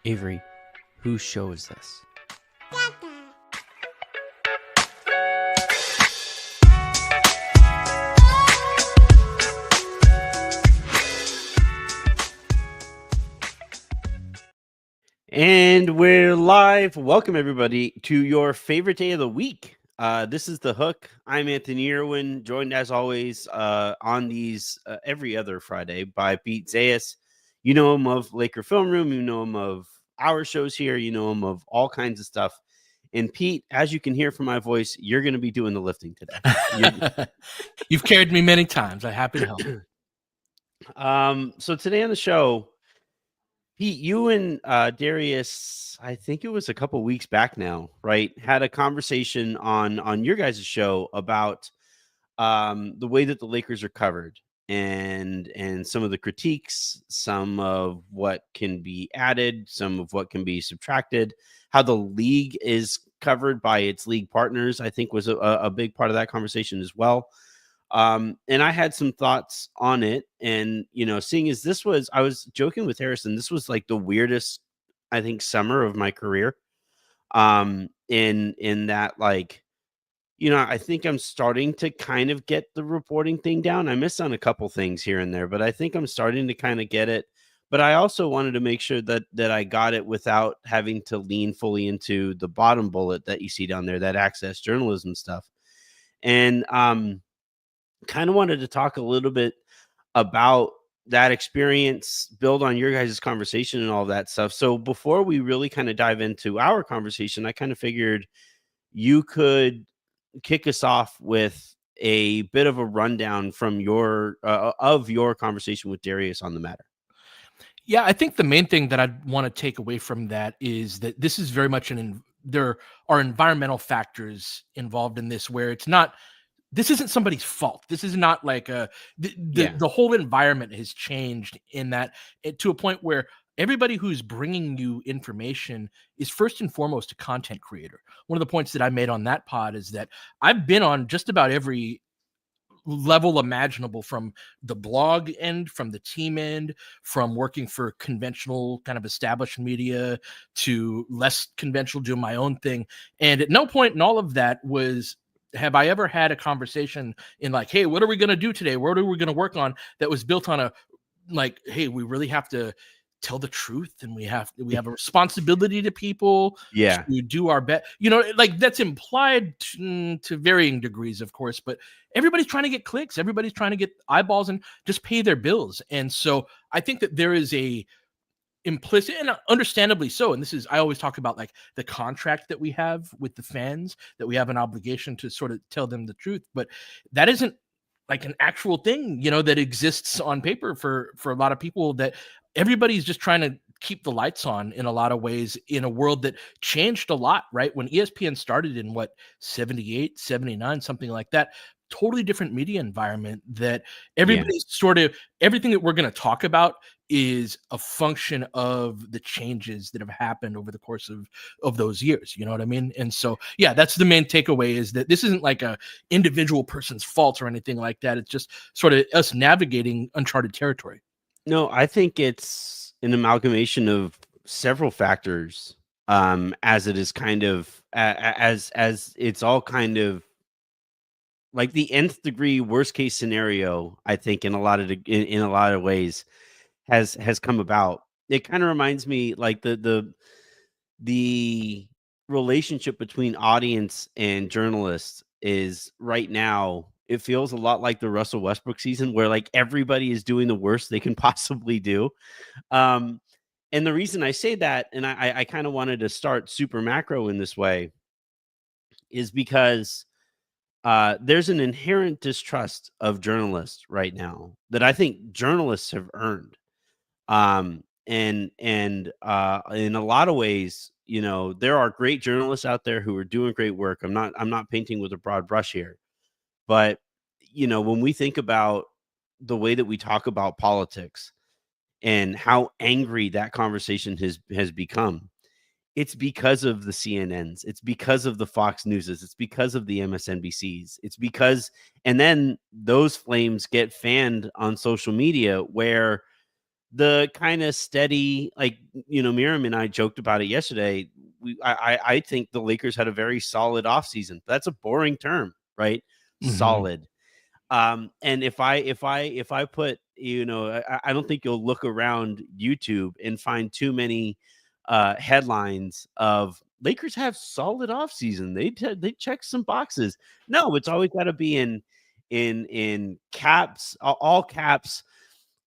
Avery, whose show is this? And we're live. Welcome, everybody, to your favorite day of the week. This is The Hook. I'm Anthony Irwin, joined as always on these every other Friday by Pete Zayas. You know him of Laker Film Room. You know him of our shows here. You know him of all kinds of stuff. And Pete, as you can hear from my voice, you're going to be doing the lifting today. You've carried me many times. I'm happy to help. So today on the show, Pete, you and Darius, I think it was a couple weeks back now, right? Had a conversation on your guys' show about the way that the Lakers are covered and some of the critiques, some of what can be added, some of what can be subtracted, how the league is covered by its league partners, I think was a big part of that conversation as well. And I had some thoughts on it, and seeing as I was joking with Harrison, this was like the weirdest, I think, summer of my career. In that, like, I think I'm starting to kind of get the reporting thing down. I missed on a couple things here and there, but I think I'm starting to kind of get it. But I also wanted to make sure that I got it without having to lean fully into the bottom bullet that you see down there, that access journalism stuff. And kind of wanted to talk a little bit about that experience, build on your guys' conversation and all that stuff. So before we really kind of dive into our conversation, I kind of figured you could kick us off with a bit of a rundown from your conversation with Darius on the matter. Yeah, I think the main thing that I'd want to take away from that is that this is very much there are environmental factors involved in this, where this isn't somebody's fault. This is not like the whole environment has changed in that to a point where everybody who's bringing you information is first and foremost a content creator. One of the points that I made on that pod is that I've been on just about every level imaginable, from the blog end, from the team end, from working for conventional kind of established media to less conventional, doing my own thing. And at no point in all of that have I ever had a conversation in like, hey, what are we going to do today? What are we going to work on? That was built on a, like, hey, we really have to tell the truth, and we have a responsibility to people to do our best. Like, that's implied to varying degrees, of course, but everybody's trying to get clicks. Everybody's trying to get eyeballs and just pay their bills. And so I think that there is a implicit, and understandably so, and this is, I always talk about like the contract that we have with the fans, that we have an obligation to sort of tell them the truth, but that isn't like an actual thing, that exists on paper for a lot of people, that everybody's just trying to keep the lights on in a lot of ways, in a world that changed a lot, right? When ESPN started in 78, 79, something like that, totally different media environment, that everybody's sort of, everything that we're going to talk about is a function of the changes that have happened over the course of those years. You know what I mean? And so, yeah, that's the main takeaway, is that this isn't like a individual person's fault or anything like that. It's just sort of us navigating uncharted territory. No, I think it's an amalgamation of several factors, as it is kind of as it's all kind of like the nth degree worst case scenario. I think in a lot of ways has come about. It kind of reminds me like the relationship between audience and journalists is right now. It feels a lot like the Russell Westbrook season, where like everybody is doing the worst they can possibly do. And the reason I say that, and I kind of wanted to start super macro in this way, is because there's an inherent distrust of journalists right now that I think journalists have earned. And in a lot of ways, there are great journalists out there who are doing great work. I'm not painting with a broad brush here, but when we think about the way that we talk about politics and how angry that conversation has become, it's because of the CNNs, it's because of the Fox Newses, it's because of the MSNBCs, it's because, and then those flames get fanned on social media, where the kind of steady, like, Miriam and I joked about it yesterday. I think the Lakers had a very solid offseason. That's a boring term, right? Mhm. Solid. And if I put, I don't think you'll look around YouTube and find too many headlines of Lakers have solid offseason. They check some boxes. No, it's always got to be in caps, all caps.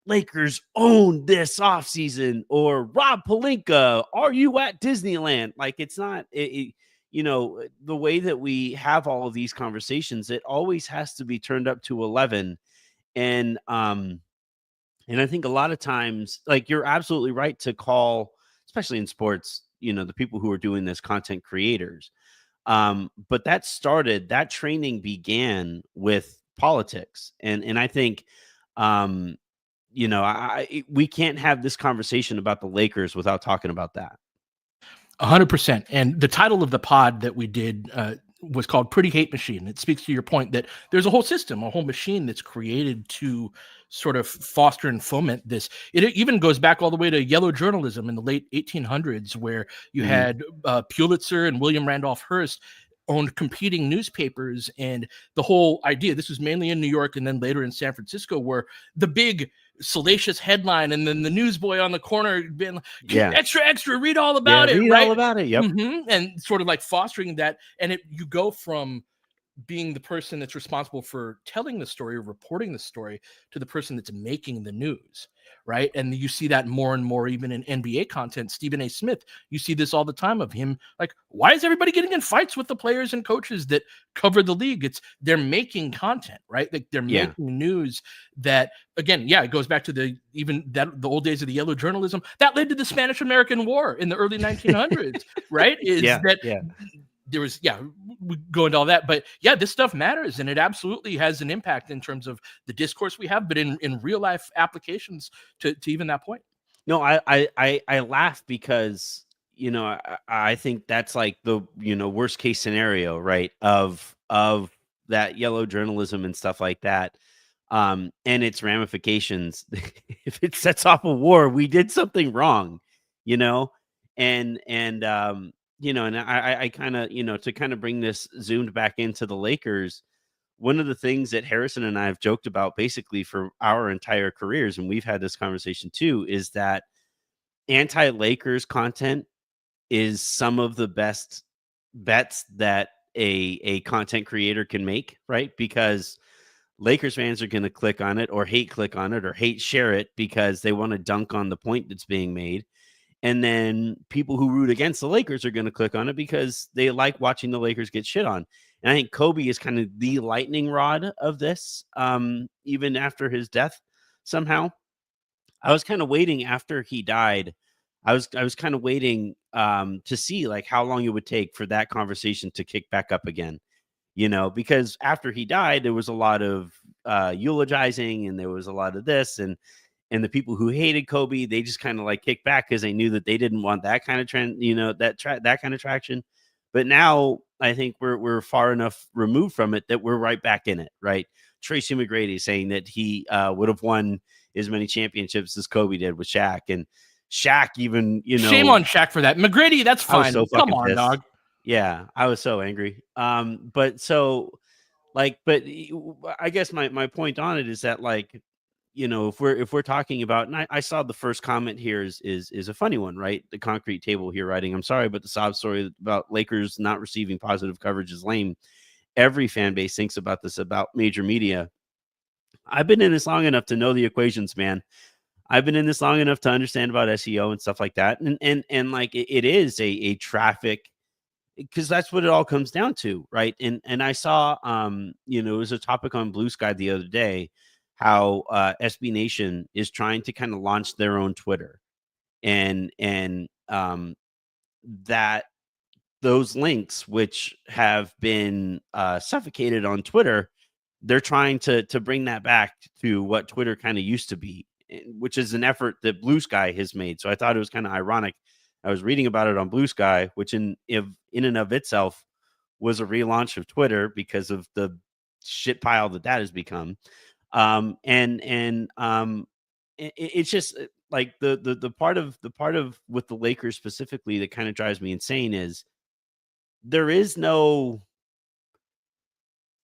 Lakers own this offseason, or Rob Pelinka, are you at Disneyland? Like, it's not, the way that we have all of these conversations, it always has to be turned up to 11. And I think a lot of times, like, you're absolutely right to call, especially in sports, the people who are doing this content creators. But that training began with politics. And I think, um, we can't have this conversation about the Lakers without talking about that. 100%. And the title of the pod that we did was called Pretty Hate Machine. It speaks to your point that there's a whole system, a whole machine that's created to sort of foster and foment this. It even goes back all the way to yellow journalism in the late 1800s, where you Mhm. had Pulitzer and William Randolph Hearst owned competing newspapers. And the whole idea, this was mainly in New York and then later in San Francisco, where the big salacious headline and then the newsboy on the corner being like, Yeah. extra, read all Yeah. about it, Read right? all about it. Yep. And sort of like fostering that. And you go from being the person that's responsible for telling the story or reporting the story to the person that's making the news, right? And you see that more and more even in NBA content. Stephen A. Smith, you see this all the time of him like, why is everybody getting in fights with the players and coaches that cover the league? It's they're making content, right? Like they're Yeah. making news that, again, yeah, it goes back to the old days of the yellow journalism that led to the Spanish American War in the early 1900s, right? Is Yeah. that Yeah. there was, yeah, we go into all that, but yeah, this stuff matters, and it absolutely has an impact in terms of the discourse we have, but in real life applications to even that point. No, I laugh because, I think that's like the, worst case scenario, right? Of that yellow journalism and stuff like that. And its ramifications. If it sets off a war, we did something wrong, you know? And I kind of, to kind of bring this zoomed back into the Lakers. One of the things that Harrison and I have joked about basically for our entire careers, and we've had this conversation too, is that anti-Lakers content is some of the best bets that a content creator can make, right? Because Lakers fans are going to click on it or hate click on it or hate share it because they want to dunk on the point that's being made. And then people who root against the Lakers are going to click on it because they like watching the Lakers get shit on. And I think Kobe is kind of the lightning rod of this, even after his death somehow. I was kind of waiting after he died. I was kind of waiting to see like how long it would take for that conversation to kick back up again, because after he died, there was a lot of eulogizing and there was a lot of this and the people who hated Kobe, they just kind of like kicked back because they knew that they didn't want that kind of trend, that kind of traction. But now I think we're far enough removed from it that we're right back in it, right? Tracy McGrady saying that he would have won as many championships as Kobe did with Shaq, and Shaq even, Shame on Shaq for that. McGrady, that's I was fine. so Come fucking on, pissed. dog. Yeah, I was so angry. But so like, but I guess my point on it is that like, if we're talking about, and I saw the first comment here is a funny one, right? The concrete table here writing, I'm sorry, but the sob story about Lakers not receiving positive coverage is lame. Every fan base thinks about this about major media. I've been in this long enough to know the equations, man. I've been in this long enough to understand about SEO and stuff like that. And like it is a traffic, because that's what it all comes down to, right? And I saw it was a topic on Blue Sky the other day, how SB Nation is trying to kind of launch their own Twitter, and that those links which have been suffocated on Twitter, they're trying to bring that back to what Twitter kind of used to be, which is an effort that Blue Sky has made. So I thought it was kind of ironic. I was reading about it on Blue Sky, which in and of itself was a relaunch of Twitter because of the shit pile that has become. It's just like the part of with the Lakers specifically that kind of drives me insane is there is no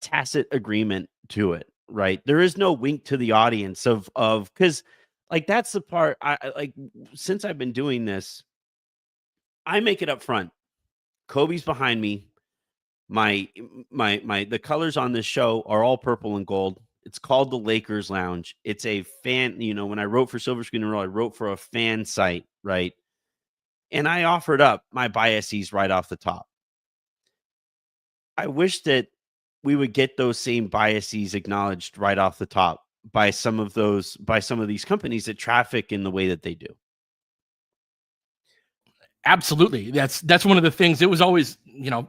tacit agreement to it, right? There is no wink to the audience of because like that's the part like since I've been doing this, I make it up front. Kobe's behind me. My the colors on this show are all purple and gold. It's called the Lakers Lounge. It's a fan, when I wrote for Silver Screen and Roll, I wrote for a fan site, right? And I offered up my biases right off the top. I wish that we would get those same biases acknowledged right off the top by some of these companies that traffic in the way that they do. Absolutely. That's one of the things. It was always,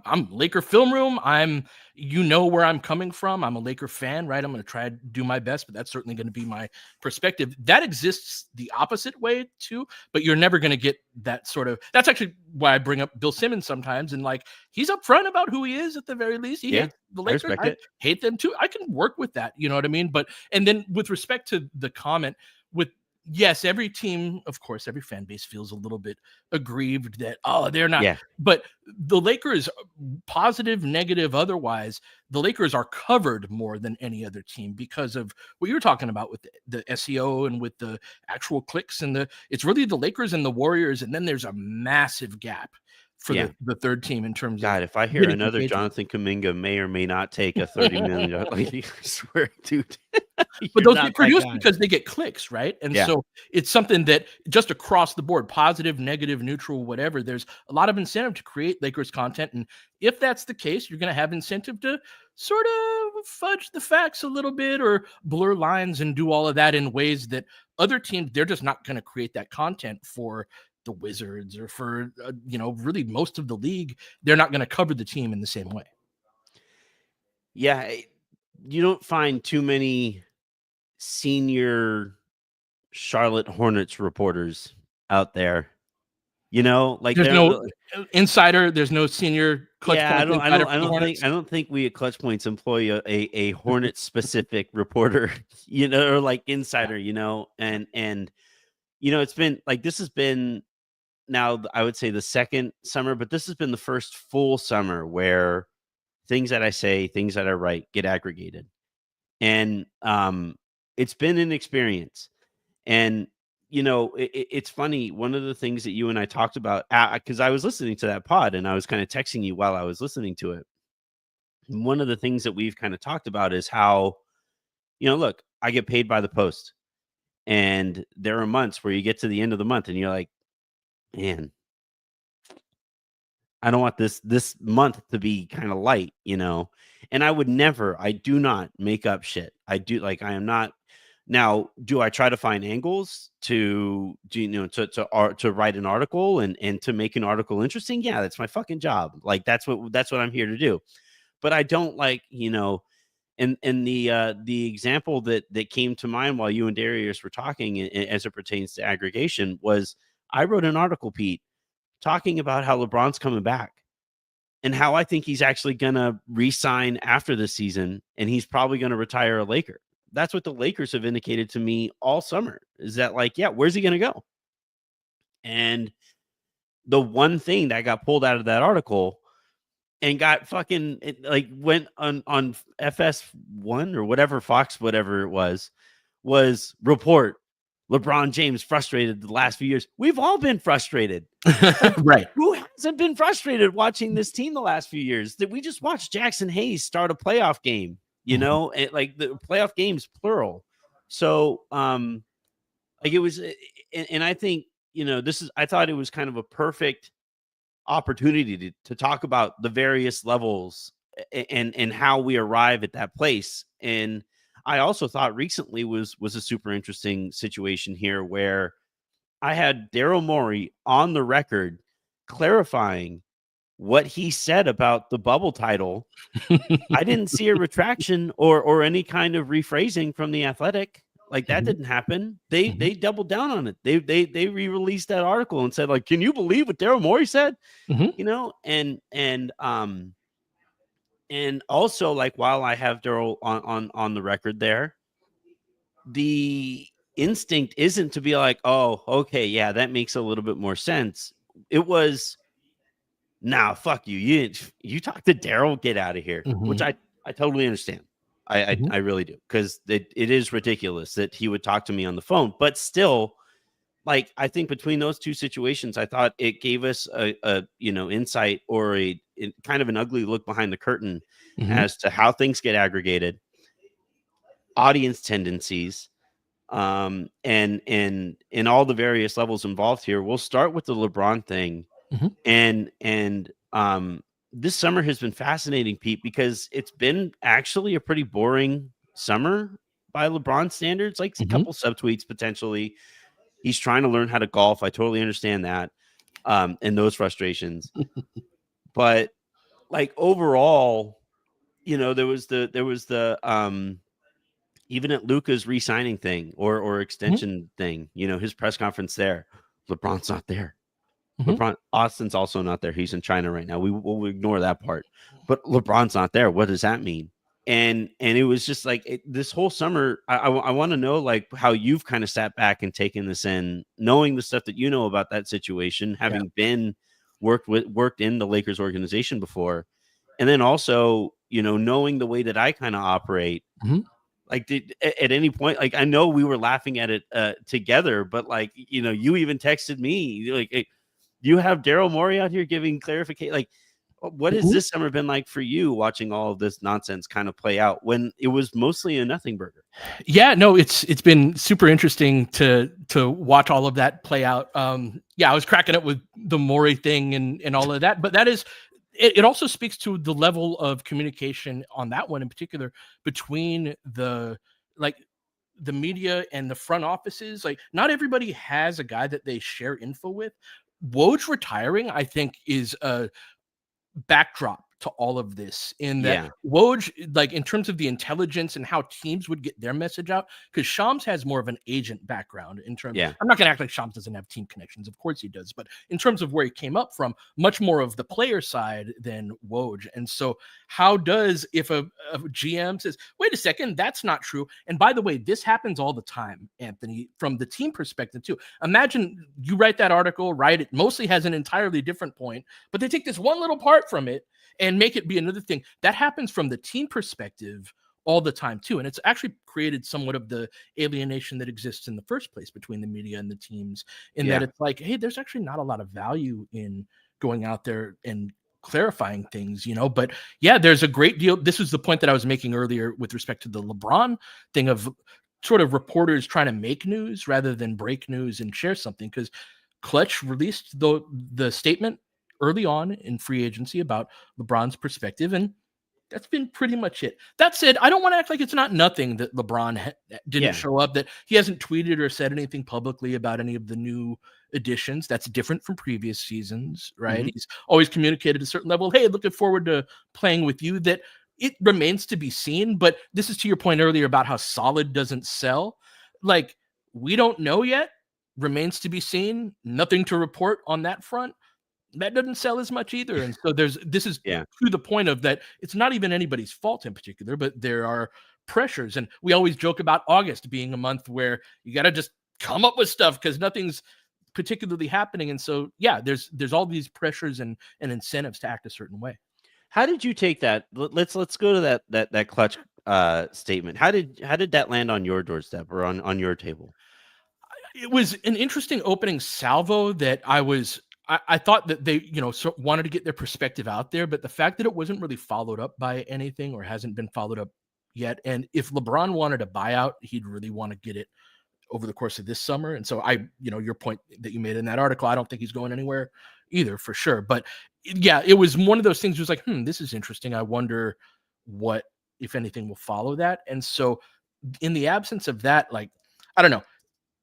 I'm Laker film room. Where I'm coming from. I'm a Laker fan, right? I'm going to try to do my best, but that's certainly going to be my perspective. That exists the opposite way too, but you're never going to get that sort of. That's actually why I bring up Bill Simmons sometimes, and like he's upfront about who he is at the very least. He hates the I Lakers. respect I it. hate them too. I can work with that. You know what I mean? And then with respect to the comment with. Yes, every team, of course, every fan base feels a little bit aggrieved that, they're not. Yeah. But the Lakers, positive, negative, otherwise, the Lakers are covered more than any other team because of what you're talking about with the SEO and with the actual clicks it's really the Lakers and the Warriors, and then there's a massive gap for the third team in terms of if I hear another engagement. Jonathan Kuminga may or may not take a $30 million, like, I swear, dude. But those get produced because they get clicks, right? And so it's something that just across the board, positive, negative, neutral, whatever, there's a lot of incentive to create Lakers content. And if that's the case, you're going to have incentive to sort of fudge the facts a little bit or blur lines and do all of that in ways that other teams, they're just not going to create that content for the Wizards or for, really most of the league. They're not going to cover the team in the same way. Yeah. You don't find too many senior Charlotte Hornets reporters out there, like There's no they're insider. There's no senior Clutch Points insider for the Hornets. I don't think we at Clutch Points employ a Hornets specific reporter, or like insider, and it's been like this has been now I would say the second summer, but this has been the first full summer where things that I say, things that I write get aggregated, and it's been an experience. And it's funny. One of the things that you and I talked about, because I was listening to that pod and I was kind of texting you while I was listening to it. And one of the things that we've kind of talked about is how, look, I get paid by the post, and there are months where you get to the end of the month and you're like, man, I don't want this month to be kind of light, And I do not make up shit. I am not. Now, do I try to find angles to write an article and to make an article interesting? Yeah, that's my fucking job. Like that's what I'm here to do. But I don't and the example that came to mind while you and Darius were talking as it pertains to aggregation was I wrote an article, Pete, talking about how LeBron's coming back and how I think he's actually gonna re-sign after this season, and he's probably gonna retire a Laker. That's what the Lakers have indicated to me all summer is that where's he going to go? And the one thing that got pulled out of that article and got fucking went on FS1 or whatever, Fox, whatever it was report LeBron James frustrated the last few years. We've all been frustrated. Right. Who hasn't been frustrated watching this team the last few years? That we just watched Jackson Hayes start a playoff game. Like the playoff games, plural. So, it was, and I think, I thought it was kind of a perfect opportunity to talk about the various levels and how we arrive at that place. And I also thought recently was a super interesting situation here where I had Daryl Morey on the record clarifying what he said about the bubble title. I didn't see a retraction or any kind of rephrasing from the Athletic. Like that didn't happen. They doubled down on it. They re-released that article and said, like, can you believe what Daryl Morey said? And also, like, while I have Daryl on the record there, instinct isn't to be like, oh, okay, yeah, that makes a little bit more sense. It was, nah, fuck you. You talk to Daryl, get out of here. Which Mhm. I totally understand. Mhm. I really do, because it is ridiculous that he would talk to me on the phone. But still, like, I think between those two situations, I thought it gave us a insight, or kind of an ugly look behind the curtain Mhm. as to how things get aggregated, audience tendencies, and all the various levels involved here. We'll start with the LeBron thing, Mhm. and this summer has been fascinating, Pete, because it's been actually a pretty boring summer by LeBron standards. Like, a Mhm. couple subtweets potentially. He's trying to learn how to golf. I totally understand that, and those frustrations. But, like, overall, there was the even at Luka's re-signing thing, or Mhm. extension thing, his press conference there, LeBron's not there. Mhm. LeBron Austin's also not there. He's in China right now. We'll ignore that part. But LeBron's not there. What does that mean? And it was just like, this whole summer, I want to know, like, how you've kind of sat back and taken this in, knowing the stuff that you know about that situation, Yeah. having been worked in the Lakers organization before, and then also, knowing the way that I kind of operate. Mhm. Like, at any point, like, I know we were laughing at it together, but, like, you even texted me like, hey, you have Daryl Morey out here giving clarification. Like, what has Mhm. this summer been like for you, watching all of this nonsense kind of play out when it was mostly a nothing burger? Yeah, no, it's been super interesting to watch all of that play out. Yeah, I was cracking up with the Maury thing and all of that, but that is it also speaks to the level of communication on that one in particular between like the media and the front offices. Like, not everybody has a guy that they share info with. Woj retiring, I think, is a backdrop to all of this, in that Yeah, Woj, like, in terms of the intelligence and how teams would get their message out, because Shams has more of an agent background in terms. yeah, I'm not gonna act like Shams doesn't have team connections. Of course he does, but in terms of where he came up from, much more of the player side than Woj. And so, how does if a GM says, "Wait a second, that's not true," and by the way, this happens all the time, Anthony, from the team perspective too. Imagine you write that article, right? It mostly has an entirely different point, but they take this one little part from it and make it be another thing. That happens from the team perspective all the time too, and it's actually created somewhat of the alienation that exists in the first place between the media and the teams, in that yeah, it's like, hey, there's actually not a lot of value in going out there and clarifying things. But yeah, there's a great deal. This was the point that I was making earlier with respect to the LeBron thing, of sort of reporters trying to make news rather than break news and share something, because Clutch released the statement early on in free agency about LeBron's perspective, and that's been pretty much it. That said, I don't want to act like it's not nothing that LeBron didn't yeah. show up, that he hasn't tweeted or said anything publicly about any of the new additions. That's different from previous seasons, right? Hmm. He's always communicated a certain level. Hey, looking forward to playing with you. That it remains to be seen. But this is to your point earlier about how solid doesn't sell. Like, we don't know yet. Remains to be seen. Nothing to report on that front. That doesn't sell as much either. And so this is Yeah, to the point of that it's not even anybody's fault in particular, but there are pressures. And we always joke about August being a month where you got to just come up with stuff because nothing's particularly happening. And so, yeah, there's all these pressures and incentives to act a certain way. how did you take that? Let's go to that Clutch statement. How did that land on your doorstep, or on your table? It was an interesting opening salvo that I thought that they, wanted to get their perspective out there, but the fact that it wasn't really followed up by anything, or hasn't been followed up yet. And if LeBron wanted a buyout, he'd really want to get it over the course of this summer. And so your point that you made in that article, I don't think he's going anywhere either, for sure. But yeah, it was one of those things. It was like, this is interesting. I wonder what, if anything, will follow that. And so, in the absence of that, like, I don't know,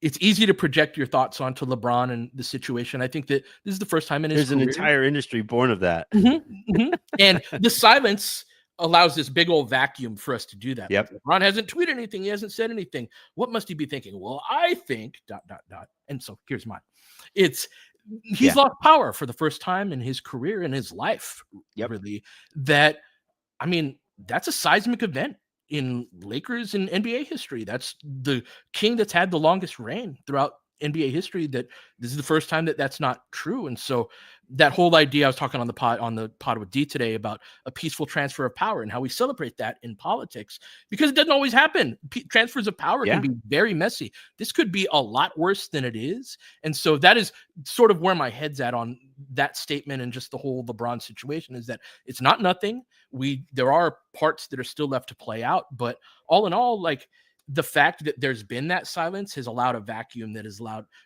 it's easy to project your thoughts onto LeBron and the situation. I think that this is the first time in his There's an career. entire industry born of that. Mhm, mhm. And the silence allows this big old vacuum for us to do that. Like, Yep. LeBron hasn't tweeted anything, he hasn't said anything. What must he be thinking? Well, I think dot dot dot. And so here's mine. It's He's Yeah. lost power for the first time in his career, in his life, Yep. really. That, I mean, that's a seismic event in Lakers and NBA history. That's the king that's had the longest reign throughout NBA history. That this is the first time that that's not true. And so that whole idea, I was talking on the pod with D today about a peaceful transfer of power and how we celebrate that in politics, because it doesn't always happen. Transfers of power can Yeah. be very messy. This could be a lot worse than it is. And so that is sort of where my head's at on that statement, and just the whole LeBron situation, is that it's not nothing. There are parts that are still left to play out, but all in all, like, the fact that there's been that silence has allowed a vacuum that has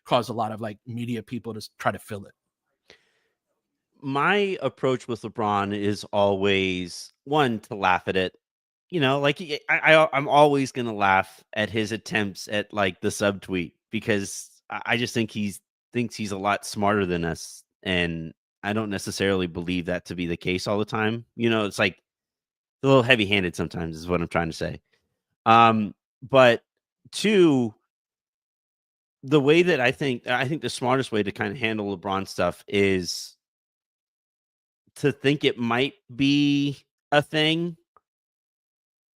caused a lot of like media people to try to fill it. My approach with LeBron is always one, to laugh at it. Like I'm always gonna laugh at his attempts at like the subtweet, because I just think thinks he's a lot smarter than us, and I don't necessarily believe that to be the case all the time. It's like a little heavy handed sometimes, is what I'm trying to say. But two, the way that I think the smartest way to kind of handle LeBron stuff is to think it might be a thing,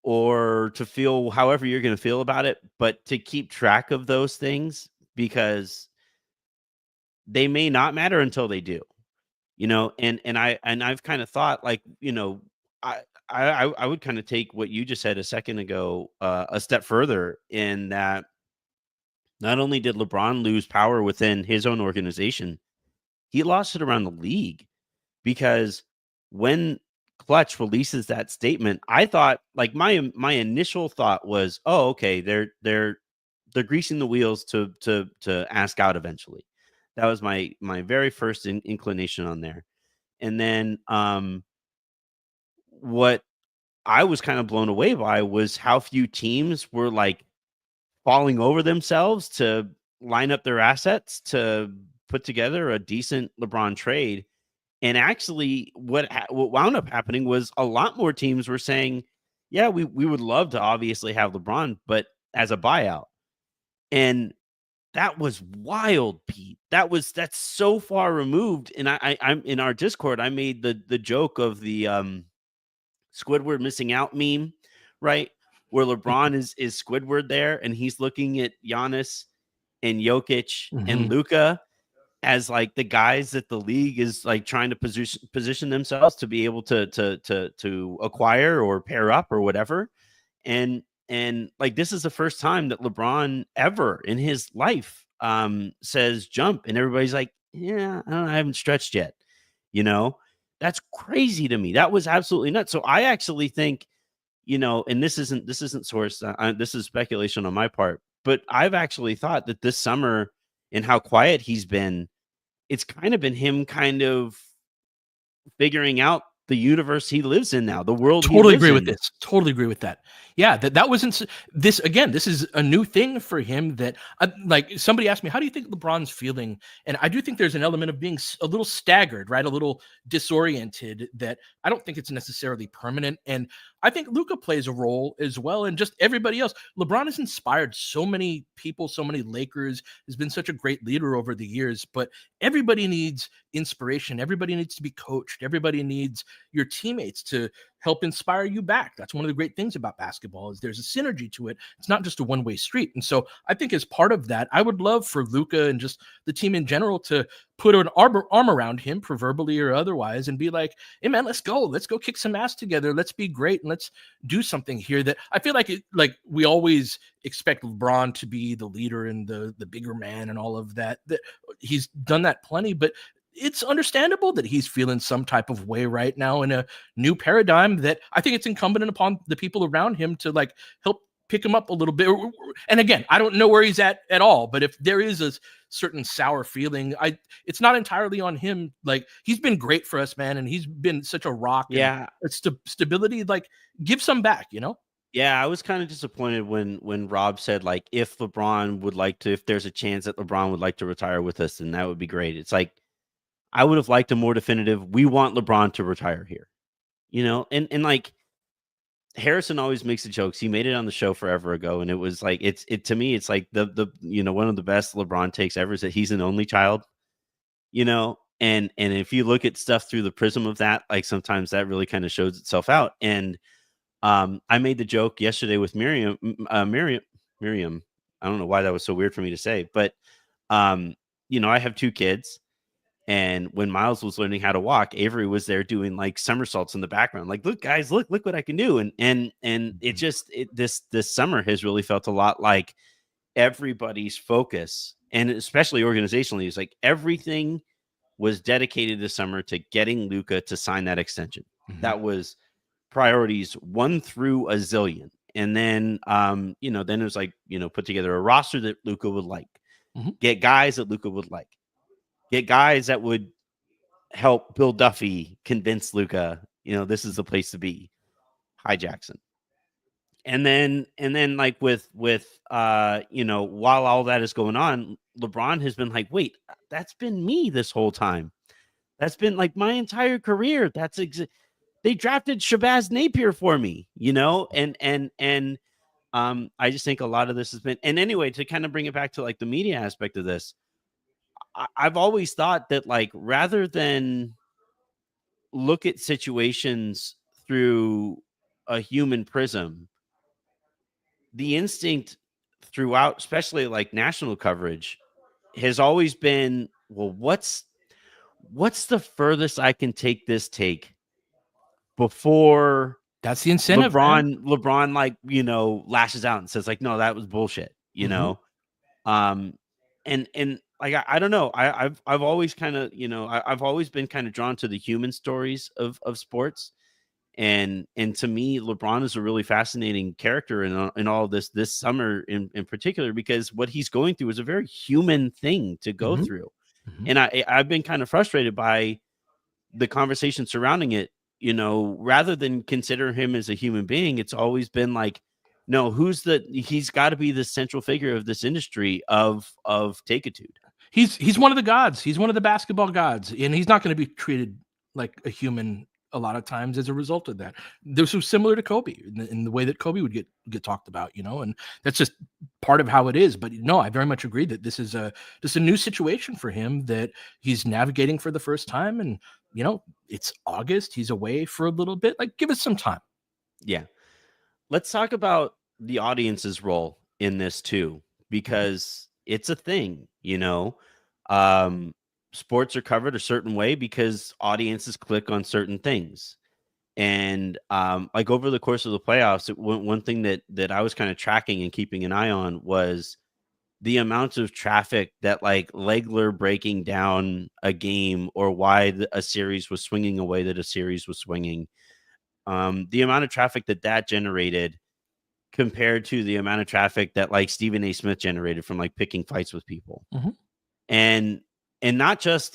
or to feel however you're going to feel about it, but to keep track of those things, because they may not matter until they do. And I've kind of thought, like, I I would kind of take what you just said a second ago a step further, in that not only did LeBron lose power within his own organization, he lost it around the league. Because when Clutch releases that statement, I thought, like, my initial thought was, oh, okay, they're greasing the wheels to ask out eventually. That was my very first inclination on there. And then what I was kind of blown away by was how few teams were like falling over themselves to line up their assets to put together a decent LeBron trade. And actually, what wound up happening was a lot more teams were saying, "Yeah, we would love to obviously have LeBron, but as a buyout." And that was wild, Pete. That's so far removed. And I'm in our Discord, I made the joke of the Squidward missing out meme, right? Where LeBron is Squidward there, and he's looking at Giannis and Jokic and Mhm. Luka as like the guys that the league is like trying to position themselves to be able to acquire or pair up or whatever. And like, this is the first time that LeBron ever in his life says jump, and everybody's like, yeah, I don't know, I haven't stretched yet. You know, that's crazy to me. That was absolutely nuts. So I actually think, and this isn't source. This is speculation on my part, but I've actually thought that this summer, and how quiet he's been, it's kind of been him kind of figuring out the universe he lives in now, the world he Totally lives agree with in. this. Totally agree with that. Yeah, that wasn't this again. This is a new thing for him. That like, somebody asked me, "How do you think LeBron's feeling?" And I do think there's an element of being a little staggered, right? A little disoriented. That I don't think it's necessarily permanent. And I think Luka plays a role as well, and just everybody else. LeBron has inspired so many people, so many Lakers. Has been such a great leader over the years. But everybody needs inspiration. Everybody needs to be coached. Everybody needs your teammates to help inspire you back. That's one of the great things about basketball, is there's a synergy to it. It's not just a one-way street. And so I think as part of that, I would love for Luka and just the team in general to put an arm around him, proverbially or otherwise, and be like, hey man, let's go. Let's go kick some ass together. Let's be great, and let's do something here. That I feel like we always expect LeBron to be the leader and the bigger man and all of that. That he's done that plenty, but it's understandable that he's feeling some type of way right now in a new paradigm, that I think it's incumbent upon the people around him to like help pick him up a little bit. And again, I don't know where he's at all, but if there is a certain sour feeling, it's not entirely on him. Like, he's been great for us, man, and he's been such a rock and Yeah. stability. Like, give some back, you know? Yeah, I was kind of disappointed when Rob said, like, if LeBron would like to, if there's a chance that LeBron would like to retire with us, then that would be great. It's like, I would have liked a more definitive, we want LeBron to retire here. And like, Harrison always makes the jokes. He made it on the show forever ago, and it was like, it to me, it's like the one of the best LeBron takes ever is that he's an only child. And if you look at stuff through the prism of that, like, sometimes that really kind of shows itself out. And I made the joke yesterday with Miriam. I don't know why that was so weird for me to say, but I have 2 kids, and when Miles was learning how to walk, Avery was there doing like somersaults in the background. Like, look, guys, look what I can do. And it just this summer has really felt a lot like everybody's focus, and especially organizationally, is like everything was dedicated this summer to getting Luka to sign that extension. That was priorities 1 through a zillion. And then then it was like, put together a roster that Luka would like. Get guys that Luka would like. Get guys that would help Bill Duffy convince Luka, this is the place to be. Hi, Jackson. And then like with while all that is going on, LeBron has been like, wait, that's been me this whole time. That's been like my entire career. They drafted Shabazz Napier for me, and I just think a lot of this has been, and anyway, to kind of bring it back to like the media aspect of this, I've always thought that like rather than look at situations through a human prism, the instinct throughout, especially like national coverage, has always been, well, what's the furthest I can take this take before that's the incentive, man. LeBron like, lashes out and says like, no, that was bullshit, and like, I don't know. I've always kind of, I've always been kind of drawn to the human stories of sports. And to me, LeBron is a really fascinating character in all of this summer in particular, because what he's going through is a very human thing to go through. And I've been kind of frustrated by the conversation surrounding it, rather than consider him as a human being. It's always been like, no, he's got to be the central figure of this industry of Takeitude. He's one of the gods. He's one of the basketball gods, and he's not going to be treated like a human a lot of times as a result of that. This was similar to Kobe in the way that Kobe would get talked about, and that's just part of how it is. But no, I very much agree that this is just a new situation for him that he's navigating for the first time. And, it's August. He's away for a little bit. Like, give us some time. Yeah. Let's talk about the audience's role in this too, because it's a thing, sports are covered a certain way because audiences click on certain things. And like over the course of the playoffs, one thing that I was kind of tracking and keeping an eye on was the amount of traffic that like Legler breaking down a game or why a series was swinging away that a series was swinging. The amount of traffic that generated compared to the amount of traffic that like Stephen A. Smith generated from like picking fights with people. And not just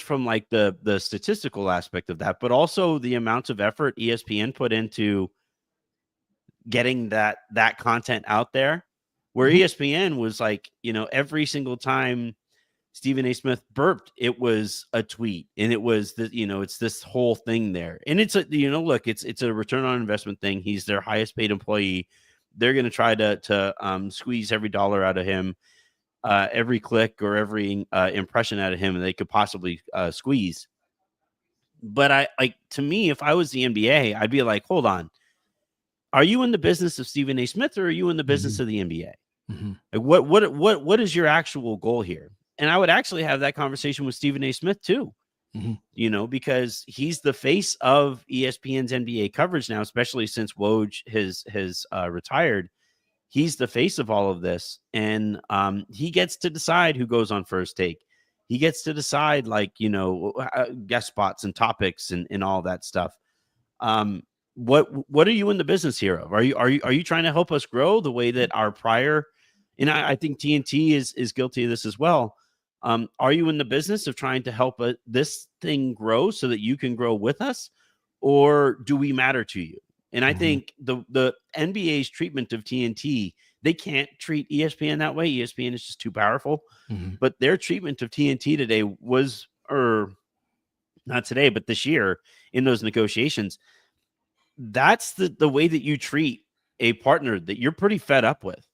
from like the statistical aspect of that, but also the amount of effort ESPN put into getting that content out there, where ESPN was like, every single time Stephen A. Smith burped, it was a tweet, and it was it's this whole thing there. And it's a, look, it's a return on investment thing. He's their highest paid employee. They're going to try to squeeze every dollar out of him, every click or every impression out of him they could possibly squeeze. But to me, if I was the NBA, I'd be like, hold on. Are you in the business of Stephen A. Smith, or are you in the business of the NBA? Like, what is your actual goal here? And I would actually have that conversation with Stephen A. Smith too, because he's the face of ESPN's NBA coverage now, especially since Woj has retired. He's the face of all of this, and he gets to decide who goes on First Take. He gets to decide, like, guest spots and topics and all that stuff. What are you in the business here of? Are you trying to help us grow the way that our prior, and I think TNT is guilty of this as well. Are you in the business of trying to help this thing grow so that you can grow with us, or do we matter to you? And I think the NBA's treatment of TNT, they can't treat ESPN that way. ESPN is just too powerful. But their treatment of TNT today was, or not today, but this year in those negotiations, that's the way that you treat a partner that you're pretty fed up with.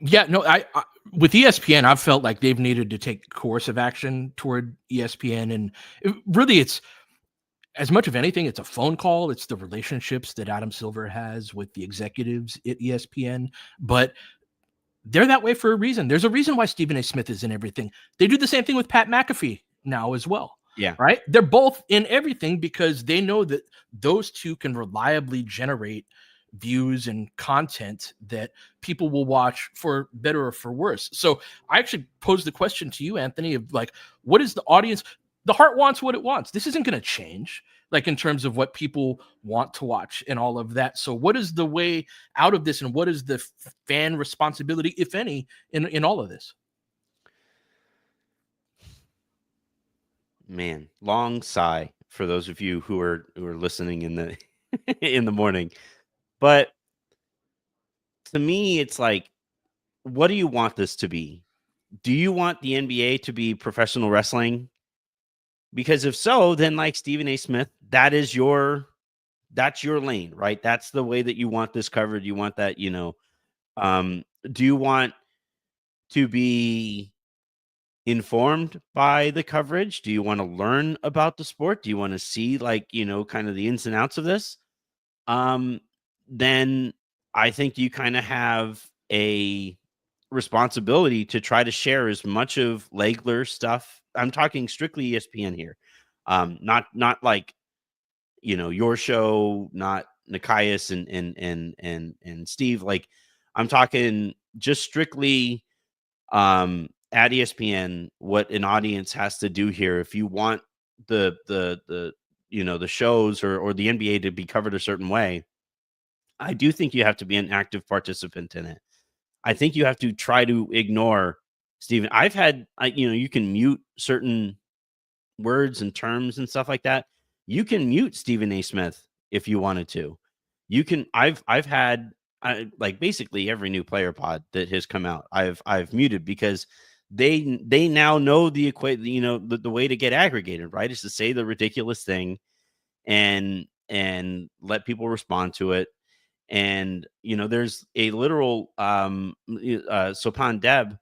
Yeah, no, I with ESPN, I've felt like they've needed to take coercive action toward ESPN, and really, as much of anything, it's a phone call. It's the relationships that Adam Silver has with the executives at ESPN. But they're that way for a reason. There's a reason why Stephen A. Smith is in everything. They do the same thing with Pat McAfee now as well. Yeah. Right? They're both in everything because they know that those two can reliably generate views and content that people will watch for better or for worse. So I actually posed the question to you, Anthony, of like, what is the audience? The heart wants what it wants. This isn't going to change, like in terms of what people want to watch and all of that. So what is the way out of this, and what is the fan responsibility, if any, in all of this? Man, long sigh for those of you who are listening in the in the morning. But to me, it's like, what do you want this to be? Do you want the NBA to be professional wrestling? Because if so, then like Stephen A. Smith, that's your lane, right? That's the way that you want this covered. You want that, do you want to be informed by the coverage? Do you want to learn about the sport? Do you want to see like, kind of the ins and outs of this? Then I think you kind of have a responsibility to try to share as much of Legler stuff. I'm talking strictly ESPN here. Not like, your show, not Nikias and Steve. Like, I'm talking just strictly at ESPN, what an audience has to do here. If you want the the shows or the NBA to be covered a certain way, I do think you have to be an active participant in it. I think you have to try to ignore Stephen. You can mute certain words and terms and stuff like that. You can mute Stephen A. Smith if you wanted to. You can. I've had like basically every new player pod that has come out. I've muted because they now know the the way to get aggregated, right? Is to say the ridiculous thing and let people respond to it. And there's a literal Sopan Deb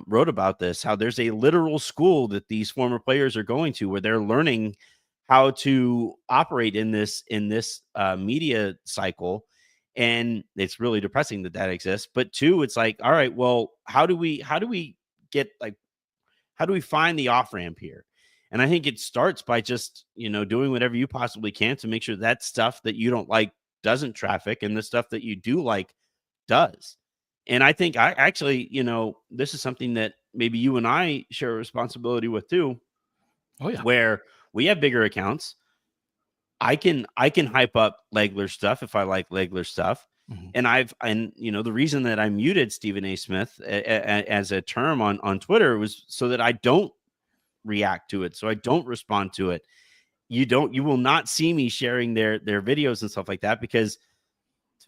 wrote about this, how there's a literal school that these former players are going to where they're learning how to operate in this media cycle. And it's really depressing that exists. But two, it's like, all right, well, how do we get like, how do we find the off ramp here? And I think it starts by just, doing whatever you possibly can to make sure that stuff that you don't like doesn't traffic and the stuff that you do like does. And I think I actually, this is something that maybe you and I share a responsibility with too. Oh yeah. Where we have bigger accounts. I can hype up Legler stuff if I like Legler stuff. And the reason that I muted Stephen A. Smith as a term on Twitter was so that I don't react to it. So I don't respond to it. You will not see me sharing their videos and stuff like that, because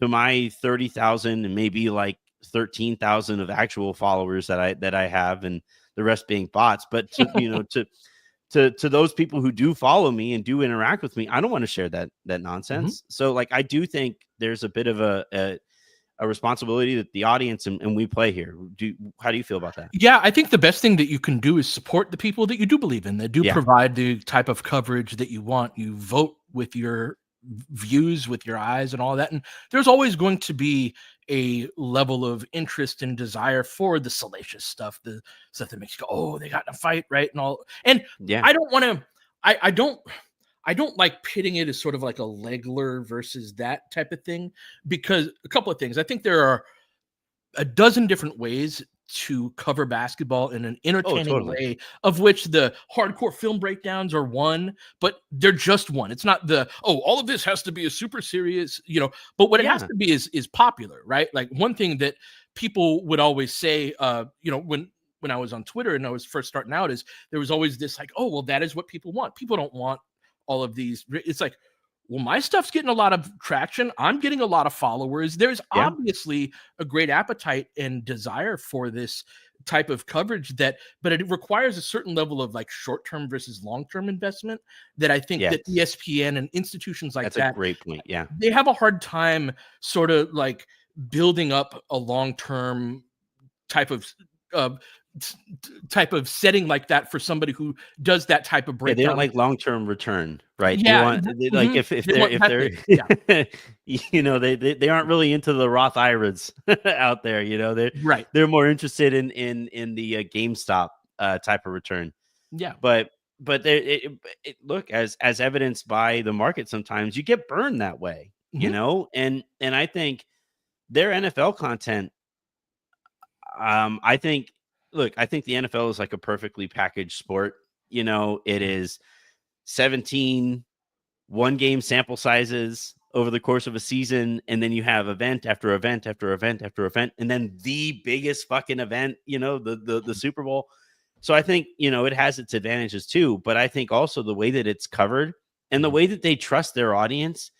to my 30,000 and maybe like 13,000 of actual followers that I have, and the rest being bots, but to those people who do follow me and do interact with me, I don't want to share that nonsense. So like, I do think there's a bit of a responsibility that the audience and we play here. How do you feel about that? Yeah, I think the best thing that you can do is support the people that you do believe in, that do provide the type of coverage that you want. You vote with your views, with your eyes and all that. And there's always going to be a level of interest and desire for the salacious stuff, the stuff that makes you go, oh, they got in a fight, right? And all. And I don't want to, I don't like pitting it as sort of like a Legler versus that type of thing, because a couple of things. I think there are a dozen different ways to cover basketball in an entertaining way, of which the hardcore film breakdowns are one, but they're just one. It's not all of this has to be a super serious, but what it has to be is popular, right? Like, one thing that people would always say, when I was on Twitter and I was first starting out, is there was always this like, oh, well, that is what people want. People don't want all of these. It's like, well, my stuff's getting a lot of traction. I'm getting a lot of followers. There's obviously a great appetite and desire for this type of coverage, but it requires a certain level of like short-term versus long-term investment that I think that ESPN and institutions like that's a great point. Yeah. They have a hard time sort of like building up a long-term type of type of setting like that for somebody who does that type of Yeah, they don't breakdown. like long-term return, right? They Yeah, want like mhm. if They want that's they're it. Yeah, they aren't really into the Roth IRAs out there, right. they're more interested in the GameStop type of return. Yeah. But look, as evidenced by the market, sometimes you get burned that way, Mhm. and I think their NFL content, I think look, I think the NFL is like a perfectly packaged sport. It is 17 one-game sample sizes over the course of a season, and then you have event after event after event after event, and then the biggest fucking event, the Super Bowl. So I think, it has its advantages too, but I think also the way that it's covered and the Mhm. way that they trust their audience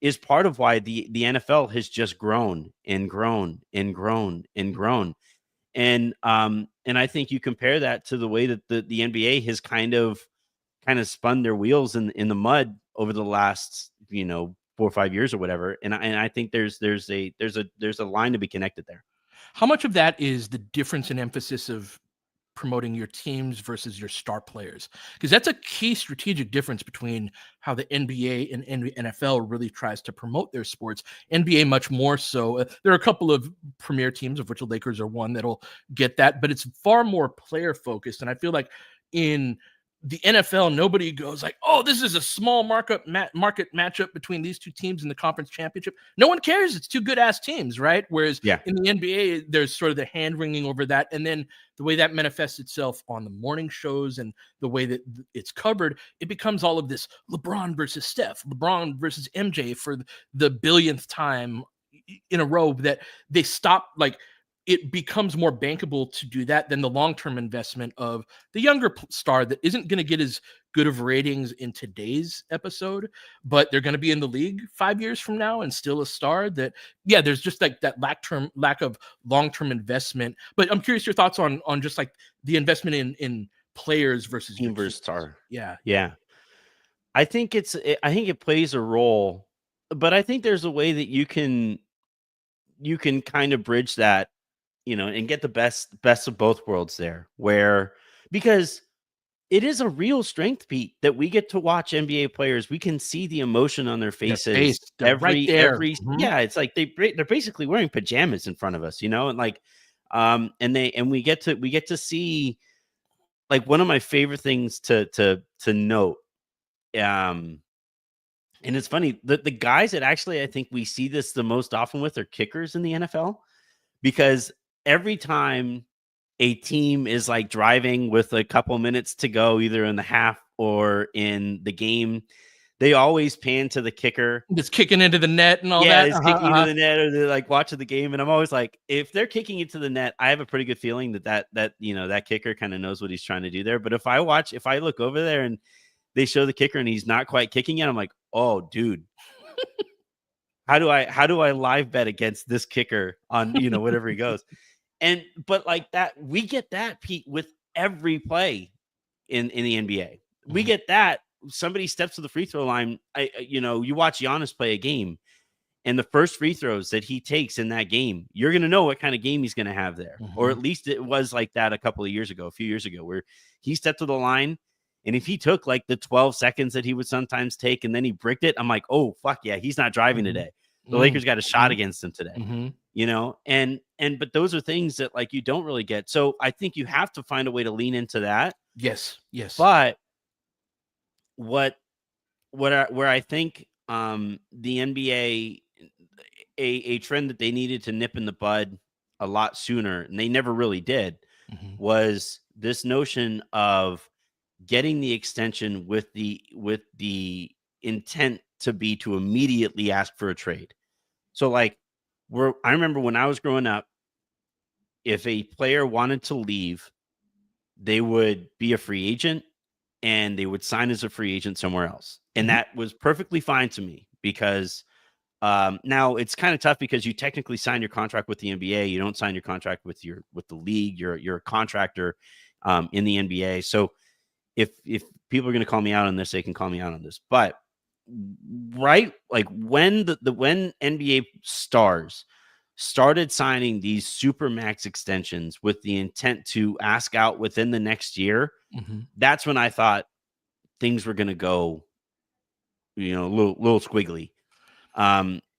is part of why the NFL has just grown and grown and grown and grown. And I think you compare that to the way that the NBA has kind of spun their wheels in the mud over the last 4 or 5 years or whatever. And I think there's a line to be connected there. How much of that is the difference in emphasis of promoting your teams versus your star players? Because that's a key strategic difference between how the NBA and NFL really tries to promote their sports. NBA much more so. There are a couple of premier teams, of which the Lakers are one, that'll get that, but it's far more player focused. And I feel like in the NFL, nobody goes like, "Oh, this is a small market matchup between these two teams in the conference championship." No one cares. It's two good ass teams, right? Whereas Yeah. in the NBA, there's sort of the hand wringing over that, and then the way that manifests itself on the morning shows and the way that it's covered, it becomes all of this LeBron versus Steph, LeBron versus MJ for the billionth time in a row, that they stop, like, it becomes more bankable to do that than the long-term investment of the younger star that isn't going to get as good of ratings in today's episode, but they're going to be in the league 5 years from now and still a star. That, yeah, there's just like that lack of long-term investment. But I'm curious your thoughts on just like the investment in players versus your Team versus teams. star. Yeah, yeah. Yeah. I think it plays a role, but I think there's a way that you can kind of bridge that, and get the best of both worlds there, where because it is a real strength, Pete, that we get to watch NBA players. We can see the emotion on their Their face, faces they're right there. Mhm. yeah, it's like they're basically wearing pajamas in front of us, and like and we get to see, like, one of my favorite things to note, um and it's funny, the guys that actually I think we see this the most often with are kickers in the NFL, because every time a team is like driving with a couple minutes to go, either in the half or in the game, they always pan to the kicker. Just kicking into the net and all Yeah, that. it's kicking into the net, or they're like watching the game. And I'm always like, if they're kicking into the net, I have a pretty good feeling that kicker kind of knows what he's trying to do there. But if I look over there and they show the kicker and he's not quite kicking it, I'm like, oh, dude, how do I live bet against this kicker on whatever he goes? And but like that, we get that, Pete, with every play in the NBA. We Mhm. get that. Somebody steps to the free throw line. You watch Giannis play a game, and the first free throws that he takes in that game, you're gonna know what kind of game he's gonna have there. Or Mhm. at least it was like that a few years ago, where he stepped to the line. And if he took like the 12 seconds that he would sometimes take and then he bricked it, I'm like, oh fuck yeah, he's not driving Mhm. today. The Mm. Lakers got a shot Mhm. against him today. Mhm. And but those are things that, like, you don't really get. So I think you have to find a way to lean into that. Yes, yes. But what where I think the NBA, a trend that they needed to nip in the bud a lot sooner, and they never really did, Mhm. was this notion of getting the extension with the intent to be to immediately ask for a trade. So like, I remember when I was growing up, if a player wanted to leave, they would be a free agent and they would sign as a free agent somewhere else. And Mhm. that was perfectly fine to me, because now it's kind of tough because you technically sign your contract with the NBA. You don't sign your contract with the league. You're a contractor in the NBA. So if people are going to call me out on this, they can call me out on this. But right, like when when NBA stars started signing these super max extensions with the intent to ask out within the next year, that's when I thought things were going to go, a little squiggly.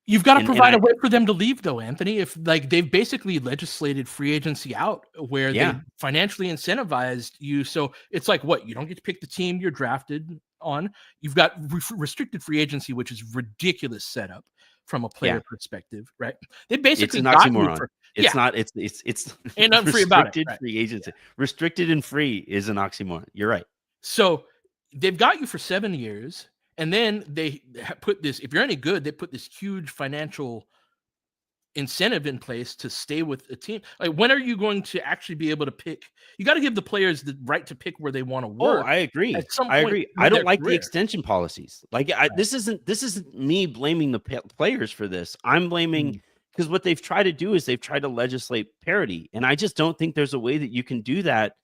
You've got to And provide a I, way for them to leave, though, Anthony. If like they've basically legislated free agency out, where yeah, they financially incentivized you, so it's like what you don't get to pick the team you're drafted on. You've got restricted free agency, which is ridiculous setup from a yeah, player perspective, right? They it's basically an got you oxymoron. for It's not, it's ain't nothing free about it, restricted right? free agency. Restricted and free is an oxymoron. You're right. So they've got you for 7 years, and then they put this. If you're any good, they put this huge financial incentive in place to stay with a team. Like, when are you going to actually be able to pick? You got to give the players the right to pick where they want to Oh, work I at agree. some I point agree. I through don't their like the career. extension policies. Like, Right. this isn't me blaming the players for this. I'm blaming Mm. because what they've tried to do is they've tried to legislate parity, and I just don't think there's a way that you can do that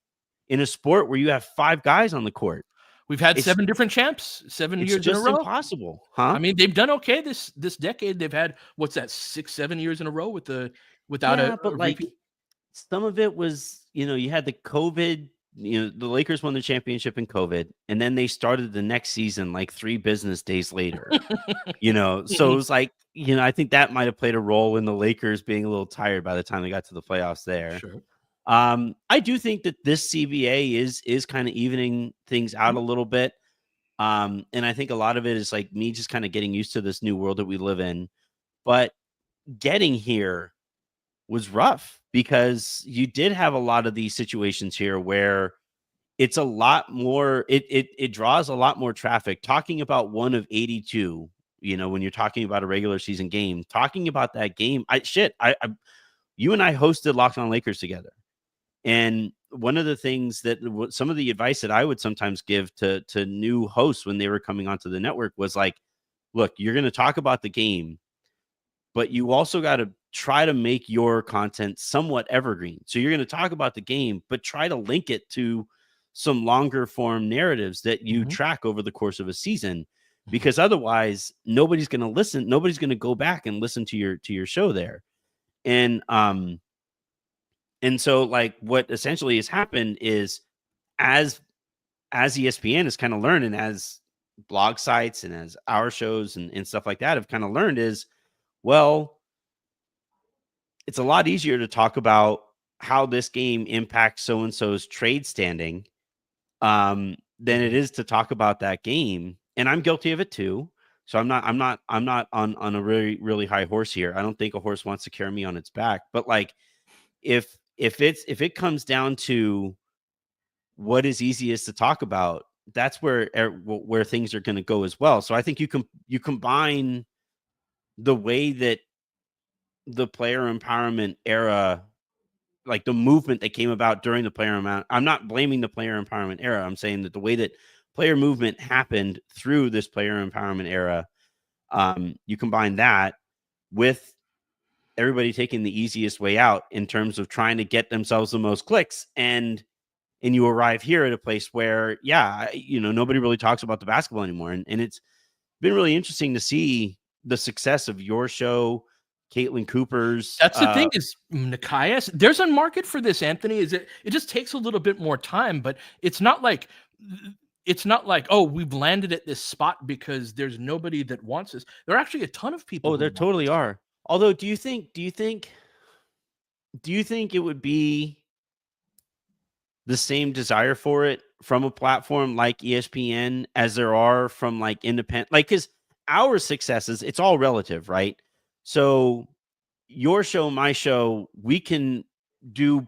in a sport where you have 5 guys on the court. We've had It's 7 different champs, 7 it's years in a just row. impossible, I huh? mean, they've done okay this decade. They've had what's that 6, 7 years in a row without Yeah, a but like repeat. some of it was, you had the COVID, the Lakers won the championship in COVID, and then they started the next season like 3 business days later. So it was like, I think that might have played a role in the Lakers being a little tired by the time they got to the playoffs there. Sure. I do think that this CBA is kind of evening things out a little bit. And I think a lot of it is like me just kind of getting used to this new world that we live in. But getting here was rough because you did have a lot of these situations here where it's a lot more it draws a lot more traffic. Talking about one of 82, when you're talking about a regular season game, talking about that game, you and I hosted Locked On Lakers together. And one of the things that some of the advice that I would sometimes give to new hosts when they were coming onto the network was like, look, you're going to talk about the game, but you also got to try to make your content somewhat evergreen. So you're going to talk about the game, but try to link it to some longer form narratives that you Mhm. track over the course of a season, because otherwise nobody's going to listen. Nobody's going to go back and listen to your show there. And so like what essentially has happened is as ESPN has kind of learned, and as blog sites and as our shows and stuff like that have kind of learned is, well, it's a lot easier to talk about how this game impacts so and so's trade standing than it is to talk about that game. And I'm guilty of it too. So I'm not on a really, really high horse here. I don't think a horse wants to carry me on its back. But like if it comes down to what is easiest to talk about, that's where things are going to go as well. So I think you combine the way that the player empowerment era, like the movement that came about during the player empowerment. I'm not blaming the player empowerment era. I'm saying that the way that player movement happened through this player empowerment era, you combine that with everybody taking the easiest way out in terms of trying to get themselves the most clicks, and you arrive here at a place where, nobody really talks about the basketball anymore. And it's been really interesting to see the success of your show, Caitlin Cooper's. That's the thing is, Nikias, there's a market for this, Anthony. It just takes a little bit more time, but it's not like, oh, we've landed at this spot because there's nobody that wants this. There are actually a ton of people Oh, who there want totally this. are. Although, do you think it would be the same desire for it from a platform like ESPN as there are from like independent, like, because our successes, it's all relative, right? So your show, my show, we can do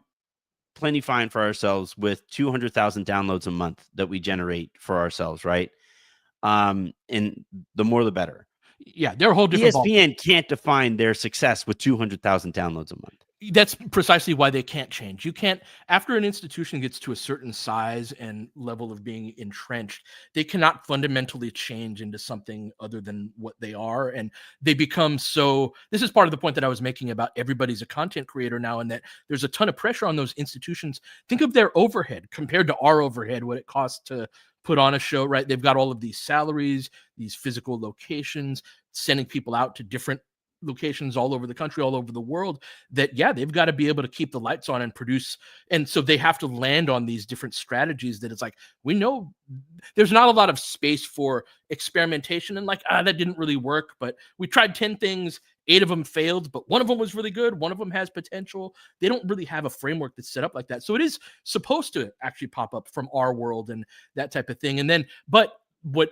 plenty fine for ourselves with 200,000 downloads a month that we generate for ourselves, right? And the more the better. Yeah, they're a whole different ballgame. ESPN can't define their success with 200,000 downloads a month. That's precisely why they can't change. You can't, after an institution gets to a certain size and level of being entrenched, they cannot fundamentally change into something other than what they are. And they become so, this is part of the point that I was making about everybody's a content creator now, and that there's a ton of pressure on those institutions. Think of their overhead compared to our overhead, what it costs to put on a show, right? They've got all of these salaries, these physical locations, sending people out to different locations all over the country, all over the world, that they've got to be able to keep the lights on and produce. And so they have to land on these different strategies that it's like, we know there's not a lot of space for experimentation and like, that didn't really work, but we tried 10 things, 8 of them failed, but one of them was really good, one of them has potential. They don't really have a framework that's set up like that. So it is supposed to actually pop up from our world and that type of thing. And then, but what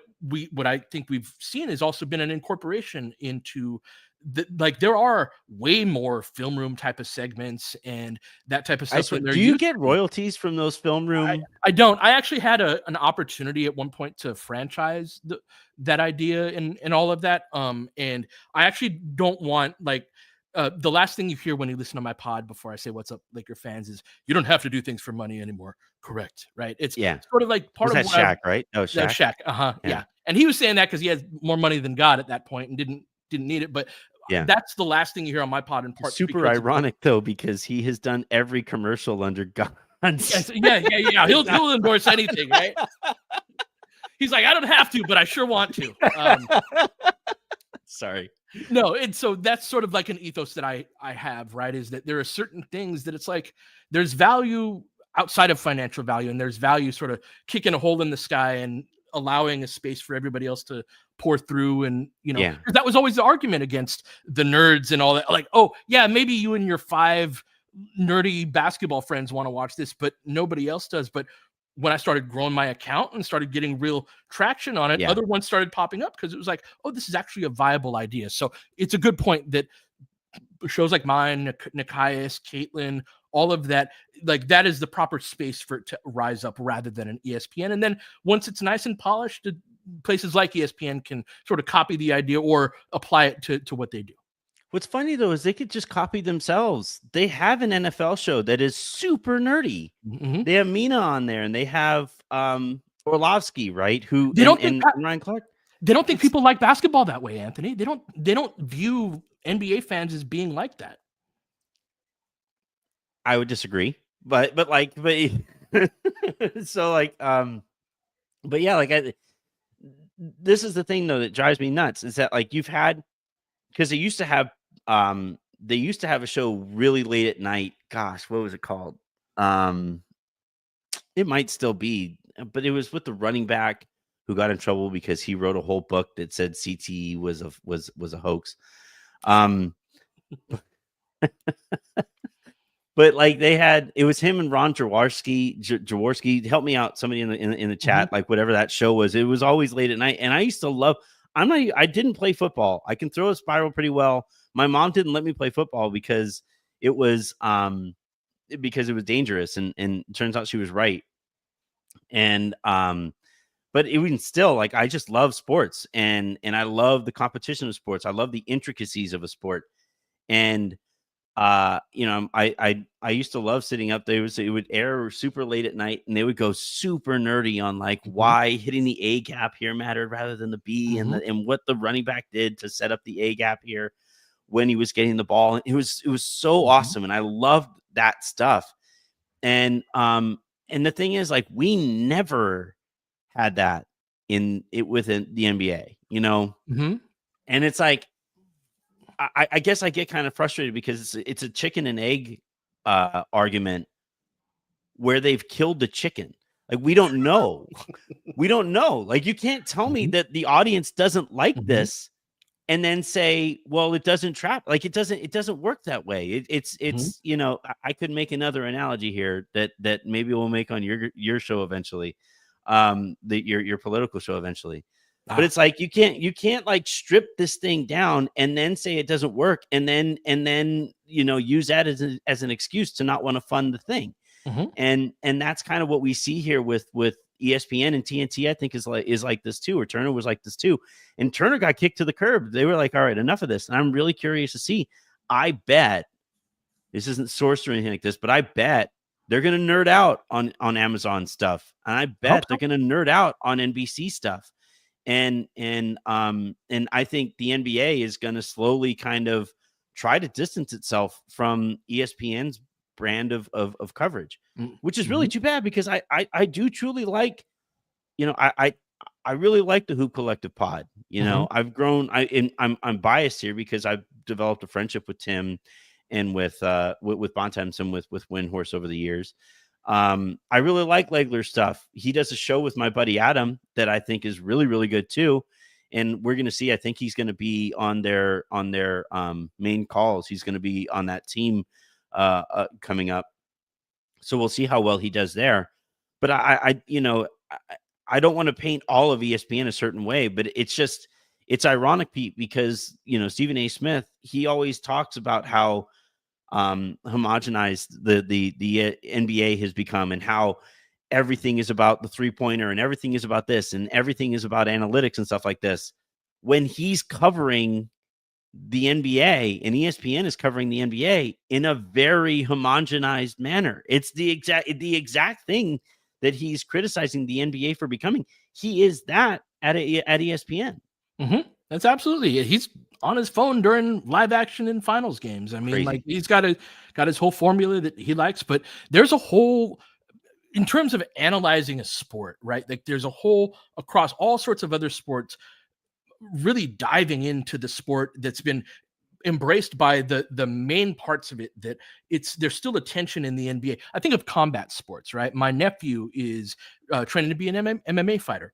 I think we've seen has also been an incorporation into like there are way more film room type of segments and that type of stuff. Do you get royalties from those film room? I don't. I actually had an opportunity at one point to franchise that idea and all of that. And I actually don't want like the last thing you hear when you listen to my pod before I say what's up, Laker fans, is you don't have to do things for money anymore. Correct, right? It's sort of like part was of that Shaq, right? Oh, Shaq. Shaq. Yeah. And he was saying that because he has more money than God at that point and didn't need it. But that's the last thing you hear on my pod in part. Super ironic though, because he has done every commercial under God. Yeah. He'll endorse anything, right? He's like, I don't have to, but I sure want to. Sorry. No, and so that's sort of like an ethos that I have, right? Is that there are certain things that it's like there's value outside of financial value, and there's value sort of kicking a hole in the sky and allowing a space for everybody else to pour through. And that was always the argument against the nerds and all that. Like, oh yeah, maybe you and your 5 nerdy basketball friends want to watch this, but nobody else does. But when I started growing my account and started getting real traction on it, other ones started popping up because it was like, oh, this is actually a viable idea. So it's a good point that shows like mine, Nikias, Caitlin, all of that, like that is the proper space for it to rise up rather than an ESPN. And then once it's nice and polished, places like ESPN can sort of copy the idea or apply it to what they do. What's funny though is they could just copy themselves. They have an NFL show that is super nerdy. Mm-hmm. They have Mina on there, and they have Orlovsky, right? Who and Ryan Clark. They don't think people like basketball that way, Anthony. They don't view NBA fans as being like that. I would disagree, but so like but yeah, like this is the thing though that drives me nuts is that like you've had, because they used to have a show really late at night. Gosh, what was it called? It might still be, but it was with the running back who got in trouble because he wrote a whole book that said CTE was a hoax. But like it was him and Ron Jaworski. Help me out, somebody in the chat. Mm-hmm. Like whatever that show was, it was always late at night, and I used to love. I didn't play football. I can throw a spiral pretty well. My mom didn't let me play football because it was dangerous, and it turns out she was right. And but even still, like I just love sports, and I love the competition of sports. I love the intricacies of a sport, and I used to love sitting up there. It would air super late at night, and they would go super nerdy on like why hitting the A gap here mattered rather than the B, and what the running back did to set up the A gap here when he was getting the ball. It was so awesome, and I loved that stuff. And the thing is, like, we never had that within the NBA, and it's like. I guess I get kind of frustrated because it's a chicken and egg argument where they've killed the chicken. Like we don't know. Like you can't tell me that the audience doesn't like this and then say, well, it doesn't trap. Like it doesn't work that way. It's I could make another analogy here that maybe we'll make on your show eventually, your political show eventually. But it's like you can't like strip this thing down and then say it doesn't work and then use that as an excuse to not want to fund the thing. And that's kind of what we see here with ESPN and TNT. I think is like this too, or Turner was like this too. And Turner got kicked to the curb. They were like, all right, enough of this. And I'm really curious to see. I bet this isn't sourced or anything like this, but I bet they're going to nerd out on Amazon stuff. And I bet they're going to nerd out on NBC stuff. And I think the NBA is going to slowly kind of try to distance itself from ESPN's brand of coverage, which is really too bad because I do truly like, I really like the Hoop Collective pod. I've grown. I'm biased here because I've developed a friendship with Tim and with Bontemps and with Windhorse over the years. I really like Legler's stuff. He does a show with my buddy Adam that I think is really, really good too. And we're going to see, I think he's going to be on their main calls. He's going to be on that team coming up. So we'll see how well he does there. But I don't want to paint all of ESPN a certain way, but it's ironic, Pete, because, Stephen A. Smith, he always talks about how homogenized the NBA has become, and how everything is about the 3-pointer and everything is about this and everything is about analytics and stuff like this. When he's covering the NBA and ESPN is covering the NBA in a very homogenized manner. It's the exact thing that he's criticizing the NBA for becoming. He is that at ESPN. Mm-hmm. That's absolutely. He's on his phone during live action and finals games. I mean, Crazy. like, he's got his whole formula that he likes, but there's a whole, in terms of analyzing a sport, right? Like, there's a whole across all sorts of other sports, really diving into the sport that's been embraced by the main parts of it, that there's still a tension in the NBA. I think of combat sports, right? My nephew is training to be an MMA fighter.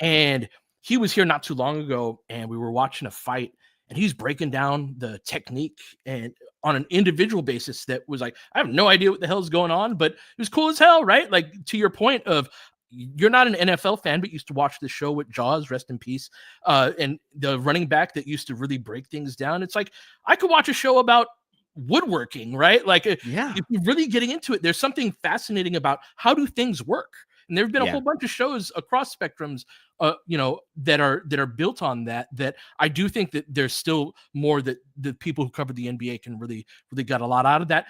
And he was here not too long ago, and we were watching a fight, and he's breaking down the technique and on an individual basis that was like, I have no idea what the hell's going on, but it was cool as hell, right? Like, to your point of, you're not an NFL fan, but used to watch the show with Jaws, rest in peace, and the running back that used to really break things down. It's like, I could watch a show about woodworking, right? Like, Yeah. if you're really getting into it, there's something fascinating about how do things work. And there've been a whole bunch of shows across spectrums, that are built on that I do think that there's still more that the people who cover the NBA can really, really get a lot out of that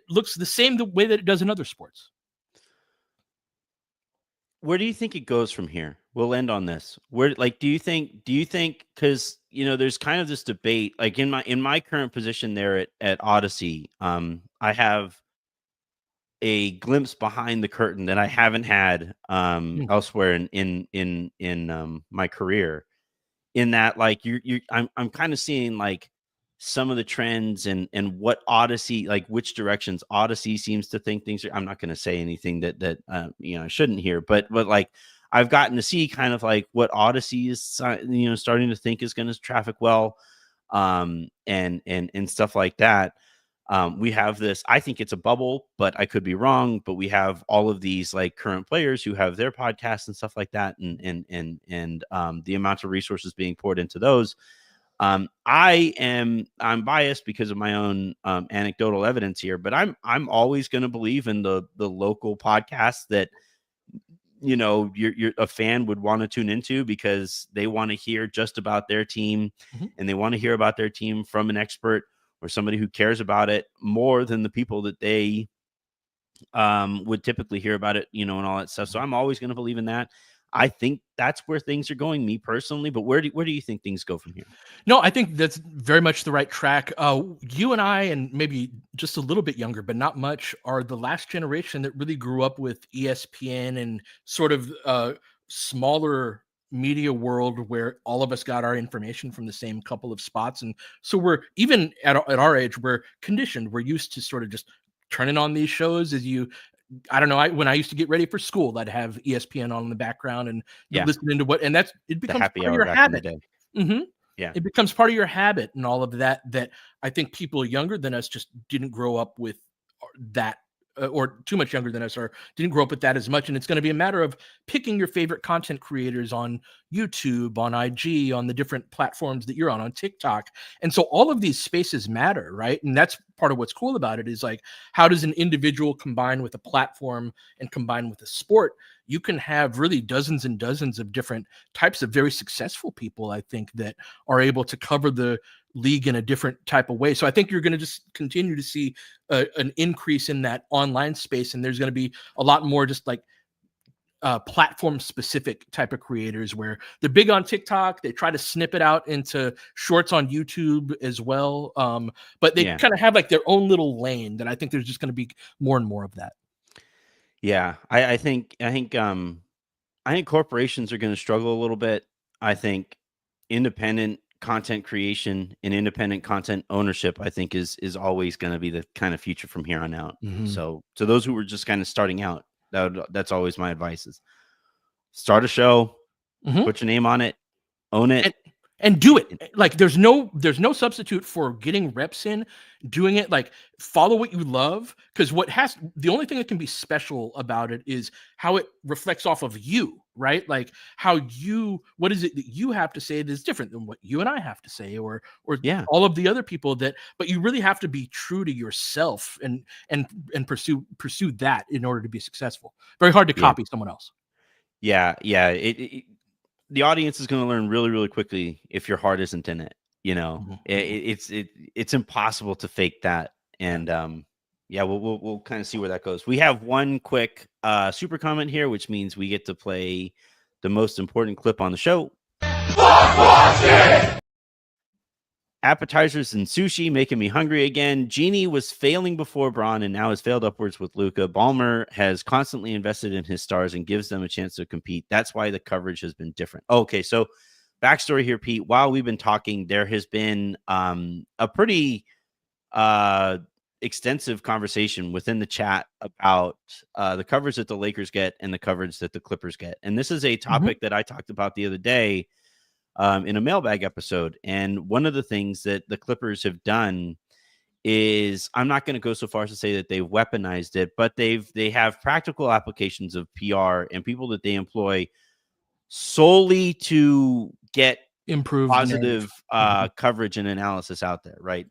looks the same the way that it does in other sports. Where do you think it goes from here? We'll end on this. Where, like, do you think, because, there's kind of this debate, like in my current position there at Odyssey, I have a glimpse behind the curtain that I haven't had elsewhere in my career, in that, like, I'm kind of seeing, like, some of the trends and what Odyssey, like, which directions Odyssey seems to think things are. I'm not going to say anything that I shouldn't hear, but like, I've gotten to see kind of like what Odyssey is starting to think is going to traffic well, and stuff like that. We have this, I think it's a bubble, but I could be wrong, but we have all of these, like, current players who have their podcasts and stuff like that, and the amount of resources being poured into those. I'm biased because of my own anecdotal evidence here, but I'm always going to believe in the local podcasts that you're a fan would want to tune into, because they want to hear just about their team, and they want to hear about their team from an expert or somebody who cares about it more than the people that they would typically hear about it, and all that stuff. So I'm always going to believe in that. I think that's where things are going, me personally. But where do you think things go from here? No, I think that's very much the right track. You and I, and maybe just a little bit younger, but not much, are the last generation that really grew up with ESPN and sort of smaller media world where all of us got our information from the same couple of spots. And so we're, even at our age, we're conditioned. We're used to sort of just turning on these shows I don't know. When I used to get ready for school, I'd have ESPN on in the background and listening to it becomes happy part of hour your back habit. in the day. Yeah. It becomes part of your habit and all of that I think people younger than us just didn't grow up with that, or too much younger than us, or didn't grow up with that as much. And it's going to be a matter of picking your favorite content creators on YouTube, on IG, on the different platforms that you're on TikTok. And so all of these spaces matter, right? And that's part of what's cool about it, is like, how does an individual combine with a platform and combine with a sport? You can have really dozens and dozens of different types of very successful people, I think, that are able to cover the league in a different type of way. So I think you're going to just continue to see an increase in that online space, and there's going to be a lot more just like platform specific type of creators, where they're big on TikTok. They try to snip it out into shorts on YouTube as well. But they kind of have like their own little lane that I think there's just going to be more and more of that. Yeah. I think corporations are going to struggle a little bit. I think independent content creation and independent content ownership, I think is always going to be the kind of future from here on out. So to those who were just kind of starting out, that's always my advice: is start a show, put your name on it, own it, and do it. Like there's no substitute for getting reps in, doing it. Like follow what you love, because the only thing that can be special about it is how it reflects off of you, right? Like what is it that you have to say that is different than what you and I have to say, or all of the other people but you really have to be true to yourself and pursue that in order to be successful. Very hard to copy someone else. Yeah. The audience is going to learn really, really quickly if your heart isn't in it. It's impossible to fake that. And we'll kind of see where that goes. We have one quick super comment here, which means we get to play the most important clip on the show. Appetizers and sushi making me hungry again. Genie was failing before Braun and now has failed upwards with Luka. Ballmer has constantly invested in his stars and gives them a chance to compete. That's why the coverage has been different. Okay, so backstory here, Pete. While we've been talking, there has been a pretty extensive conversation within the chat about the coverage that the Lakers get and the coverage that the Clippers get. And this is a topic that I talked about the other day in a mailbag episode. And one of the things that the Clippers have done is, I'm not going to go so far as to say that they've weaponized it, but they have practical applications of PR and people that they employ solely to get improved positive coverage and analysis out there, right?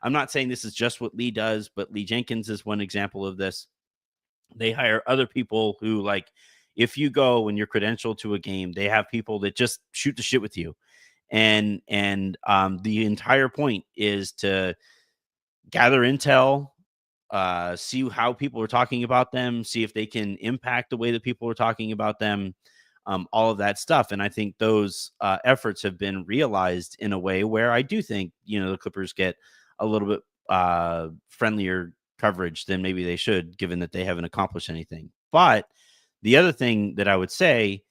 I'm not saying this is just what Lee does, but Lee Jenkins is one example of this. They hire other people who, like, if you go and you're credentialed to a game, they have people that just shoot the shit with you. And the entire point is to gather intel, see how people are talking about them, see if they can impact the way that people are talking about them, all of that stuff. And I think those efforts have been realized in a way where I do think, the Clippers get a little bit friendlier coverage than maybe they should, given that they haven't accomplished anything. But the other thing that I would say,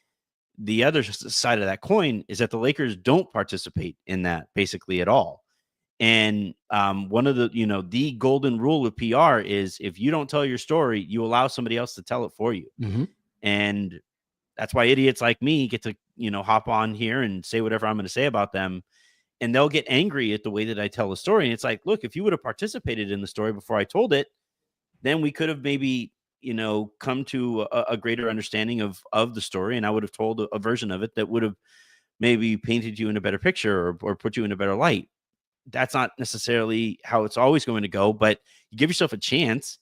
the other side of that coin, is that the Lakers don't participate in that basically at all. And one of the, the golden rule of PR is, if you don't tell your story, you allow somebody else to tell it for you. And that's why idiots like me get to, hop on here and say whatever I'm going to say about them. And they'll get angry at the way that I tell the story. And it's like, look, if you would have participated in the story before I told it, then we could have maybe, come to a greater understanding of the story. And I would have told a version of it that would have maybe painted you in a better picture or put you in a better light. That's not necessarily how it's always going to go, but you give yourself a chance.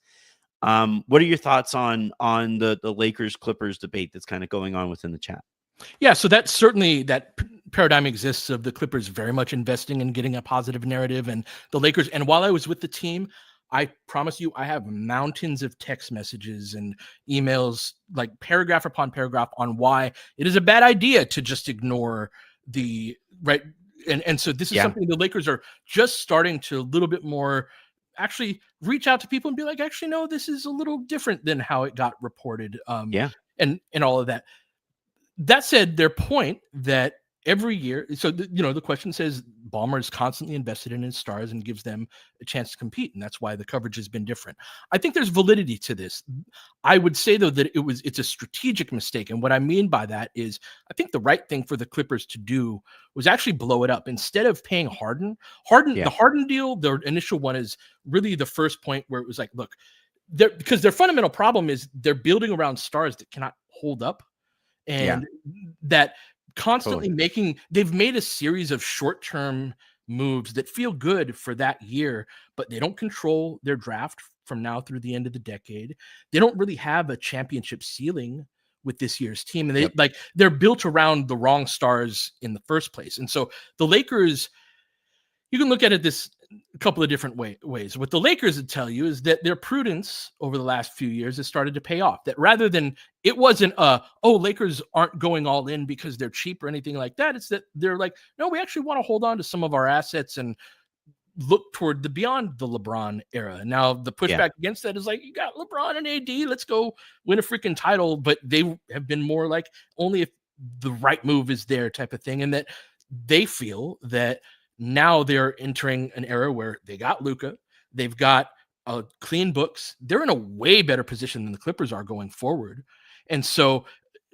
What are your thoughts on the Lakers Clippers debate that's kind of going on within the chat? Yeah, so that's certainly that paradigm exists of the Clippers very much investing in getting a positive narrative, and the Lakers. And while I was with the team, I promise you, I have mountains of text messages and emails, like paragraph upon paragraph, on why it is a bad idea to just ignore the right. And so this is something the Lakers are just starting to a little bit more actually reach out to people and be like, actually, no, this is a little different than how it got reported. And all of that. That said, their point that every year, so the question says Ballmer is constantly invested in his stars and gives them a chance to compete, and that's why the coverage has been different. I think there's validity to this. I would say, though, that it's a strategic mistake, and what I mean by that is, I think the right thing for the Clippers to do was actually blow it up instead of paying Harden. The Harden deal, their initial one, is really the first point where it was like, look, because their fundamental problem is they're building around stars that cannot hold up. And that constantly they've made a series of short-term moves that feel good for that year, but they don't control their draft from now through the end of the decade. They don't really have a championship ceiling with this year's team. And they're built around the wrong stars in the first place. And so the Lakers, you can look at it this a couple of different ways. What the Lakers would tell you is that their prudence over the last few years has started to pay off. That rather than, it wasn't Lakers aren't going all in because they're cheap or anything like that. It's that they're like, no, we actually want to hold on to some of our assets and look toward the beyond the LeBron era. Now the pushback against that is like, you got LeBron and AD, let's go win a freaking title. But they have been more like, only if the right move is there type of thing. And that they feel that now they're entering an era where they got Luka, they've got clean books. They're in a way better position than the Clippers are going forward. And so,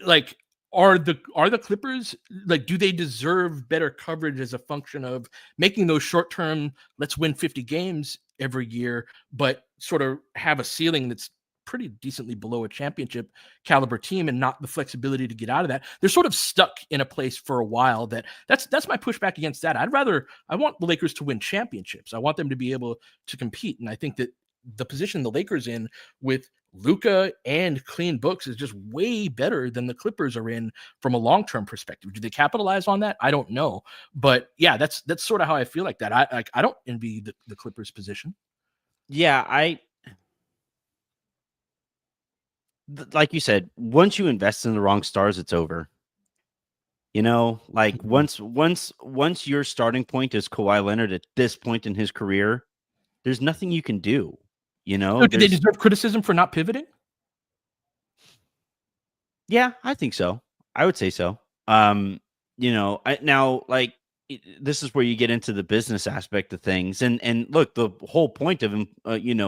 like, are the Clippers, like, do they deserve better coverage as a function of making those short term, let's win 50 games every year, but sort of have a ceiling that's pretty decently below a championship caliber team and not the flexibility to get out of that? They're sort of stuck in a place for a while. That's my pushback against that. I want the Lakers to win championships. I want them to be able to compete. And I think that the position the Lakers in with Luka and clean books is just way better than the Clippers are in from a long-term perspective. Do they capitalize on that? I don't know. But yeah, that's sort of how I feel like that. I don't envy the Clippers position. Yeah, like you said, once you invest in the wrong stars, it's over. Like once your starting point is Kawhi Leonard at this point in his career, there's nothing you can do. So do they There's deserve criticism for not pivoting? Yeah, I think so. I would say so. Now, like, this is where you get into the business aspect of things, and look, the whole point of him,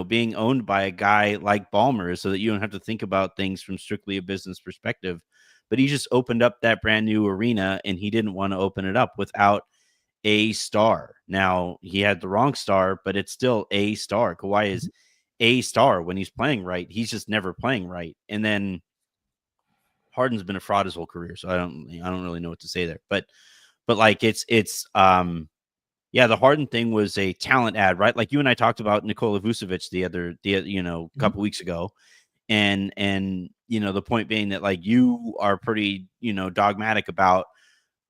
being owned by a guy like Ballmer is so that you don't have to think about things from strictly a business perspective. But he just opened up that brand new arena, and he didn't want to open it up without a star. Now, he had the wrong star, but it's still a star. Kawhi is a star when he's playing right. He's just never playing right, and then Harden's been a fraud his whole career, so I don't really know what to say there. But like the Harden thing was a talent ad, right? Like you and I talked about Nikola Vucevic the couple weeks ago, and the point being that, like, you are pretty dogmatic about,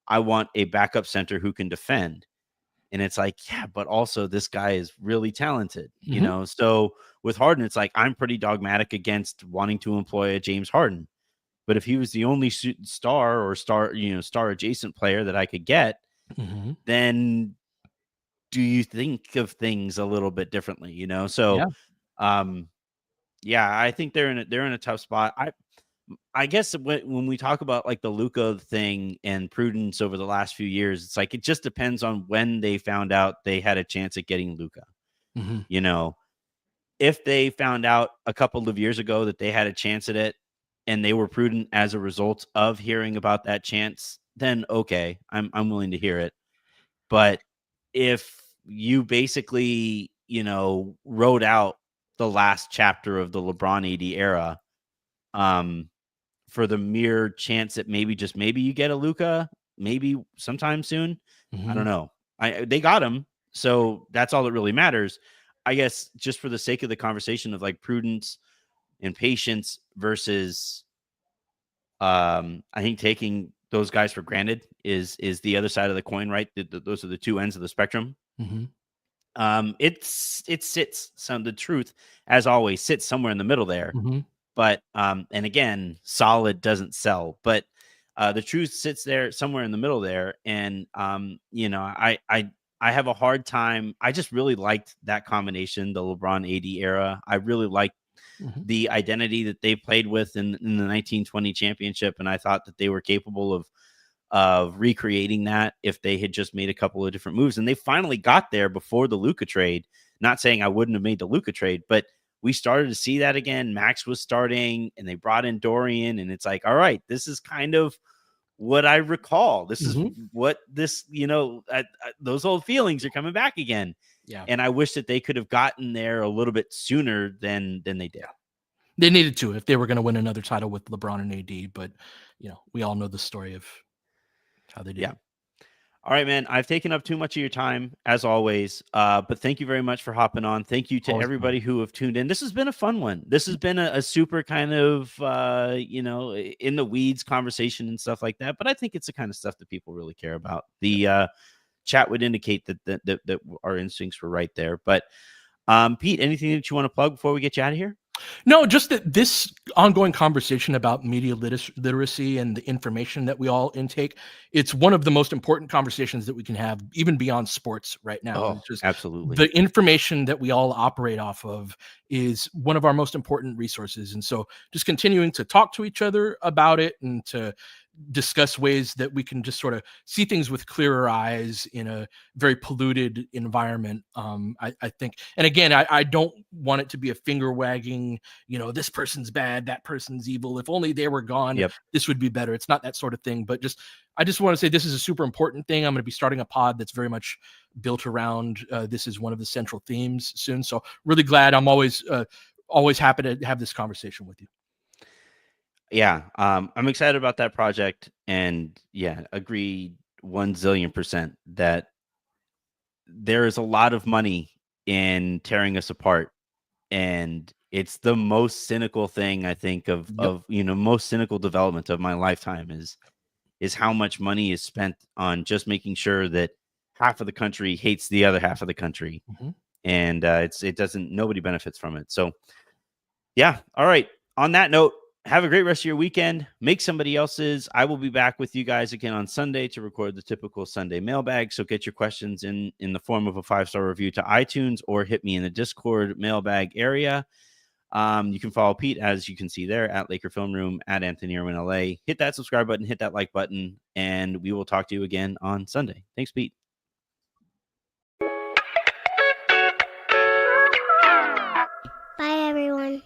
I want a backup center who can defend. And it's like, yeah, but also this guy is really talented, So with Harden, it's like, I'm pretty dogmatic against wanting to employ a James Harden. But if he was the only star adjacent player that I could get, then do you think of things a little bit differently, So, I think they're in a tough spot. I guess when we talk about like the Luka thing and prudence over the last few years, it's like, it just depends on when they found out they had a chance at getting Luka. If they found out a couple of years ago that they had a chance at it, and they were prudent as a result of hearing about that chance, then okay, I'm willing to hear it. But if you basically, wrote out the last chapter of the LeBron AD era, for the mere chance that maybe you get a Luka, maybe sometime soon, I don't know. They got him, so that's all that really matters. I guess just for the sake of the conversation of like prudence and patience versus I think taking those guys for granted is the other side of the coin, right? Those are the two ends of the spectrum. It sits, the truth, as always, sits somewhere in the middle there. But and again, solid doesn't sell, but the truth sits there somewhere in the middle there. And I have a hard time. I just really liked that combination, the LeBron AD era. I really liked the identity that they played with in the 1920 championship. And I thought that they were capable of recreating that if they had just made a couple of different moves. And they finally got there before the Luka trade. Not saying I wouldn't have made the Luka trade, but we started to see that again. Max was starting and they brought in Dorian, and it's like, all right, this is kind of what I recall. This is what this, those old feelings are coming back again. Yeah. And I wish that they could have gotten there a little bit sooner than they did. They needed to if they were going to win another title with LeBron and AD. But, we all know the story of how they did. Yeah. All right, man. I've taken up too much of your time, as always. But thank you very much for hopping on. Thank you to everybody who have tuned in. This has been a fun one. This has been a super kind of, in the weeds conversation and stuff like that. But I think it's the kind of stuff that people really care about. The chat would indicate that our instincts were right there. But Pete, anything that you want to plug before we get you out of here? No, just that this ongoing conversation about media literacy and the information that we all intake, it's one of the most important conversations that we can have, even beyond sports right now. Oh, just absolutely. The information that we all operate off of is one of our most important resources. And so just continuing to talk to each other about it and to discuss ways that we can just sort of see things with clearer eyes in a very polluted environment. I think, and again, I don't want it to be a finger wagging, this person's bad, that person's evil. If only they were gone, Yep. this would be better. It's not that sort of thing, but I just want to say this is a super important thing. I'm going to be starting a pod that's very much built around this is one of the central themes soon. So really glad. I'm always happy to have this conversation with you. Yeah, I'm excited about that project, and yeah, agree 1 zillion% that there is a lot of money in tearing us apart, and it's the most cynical thing I think Yep. of most cynical development of my lifetime is how much money is spent on just making sure that half of the country hates the other half of the country, Mm-hmm. and it doesn't nobody benefits from it. So yeah. All right. On that note, have a great rest of your weekend. Make somebody else's. I will be back with you guys again on Sunday to record the typical Sunday mailbag. So get your questions in the form of a 5-star review to iTunes or hit me in the Discord mailbag area. You can follow Pete, as you can see there, at Laker Film Room, at Anthony Irwin LA. Hit that subscribe button, hit that like button, and we will talk to you again on Sunday. Thanks, Pete. Bye, everyone.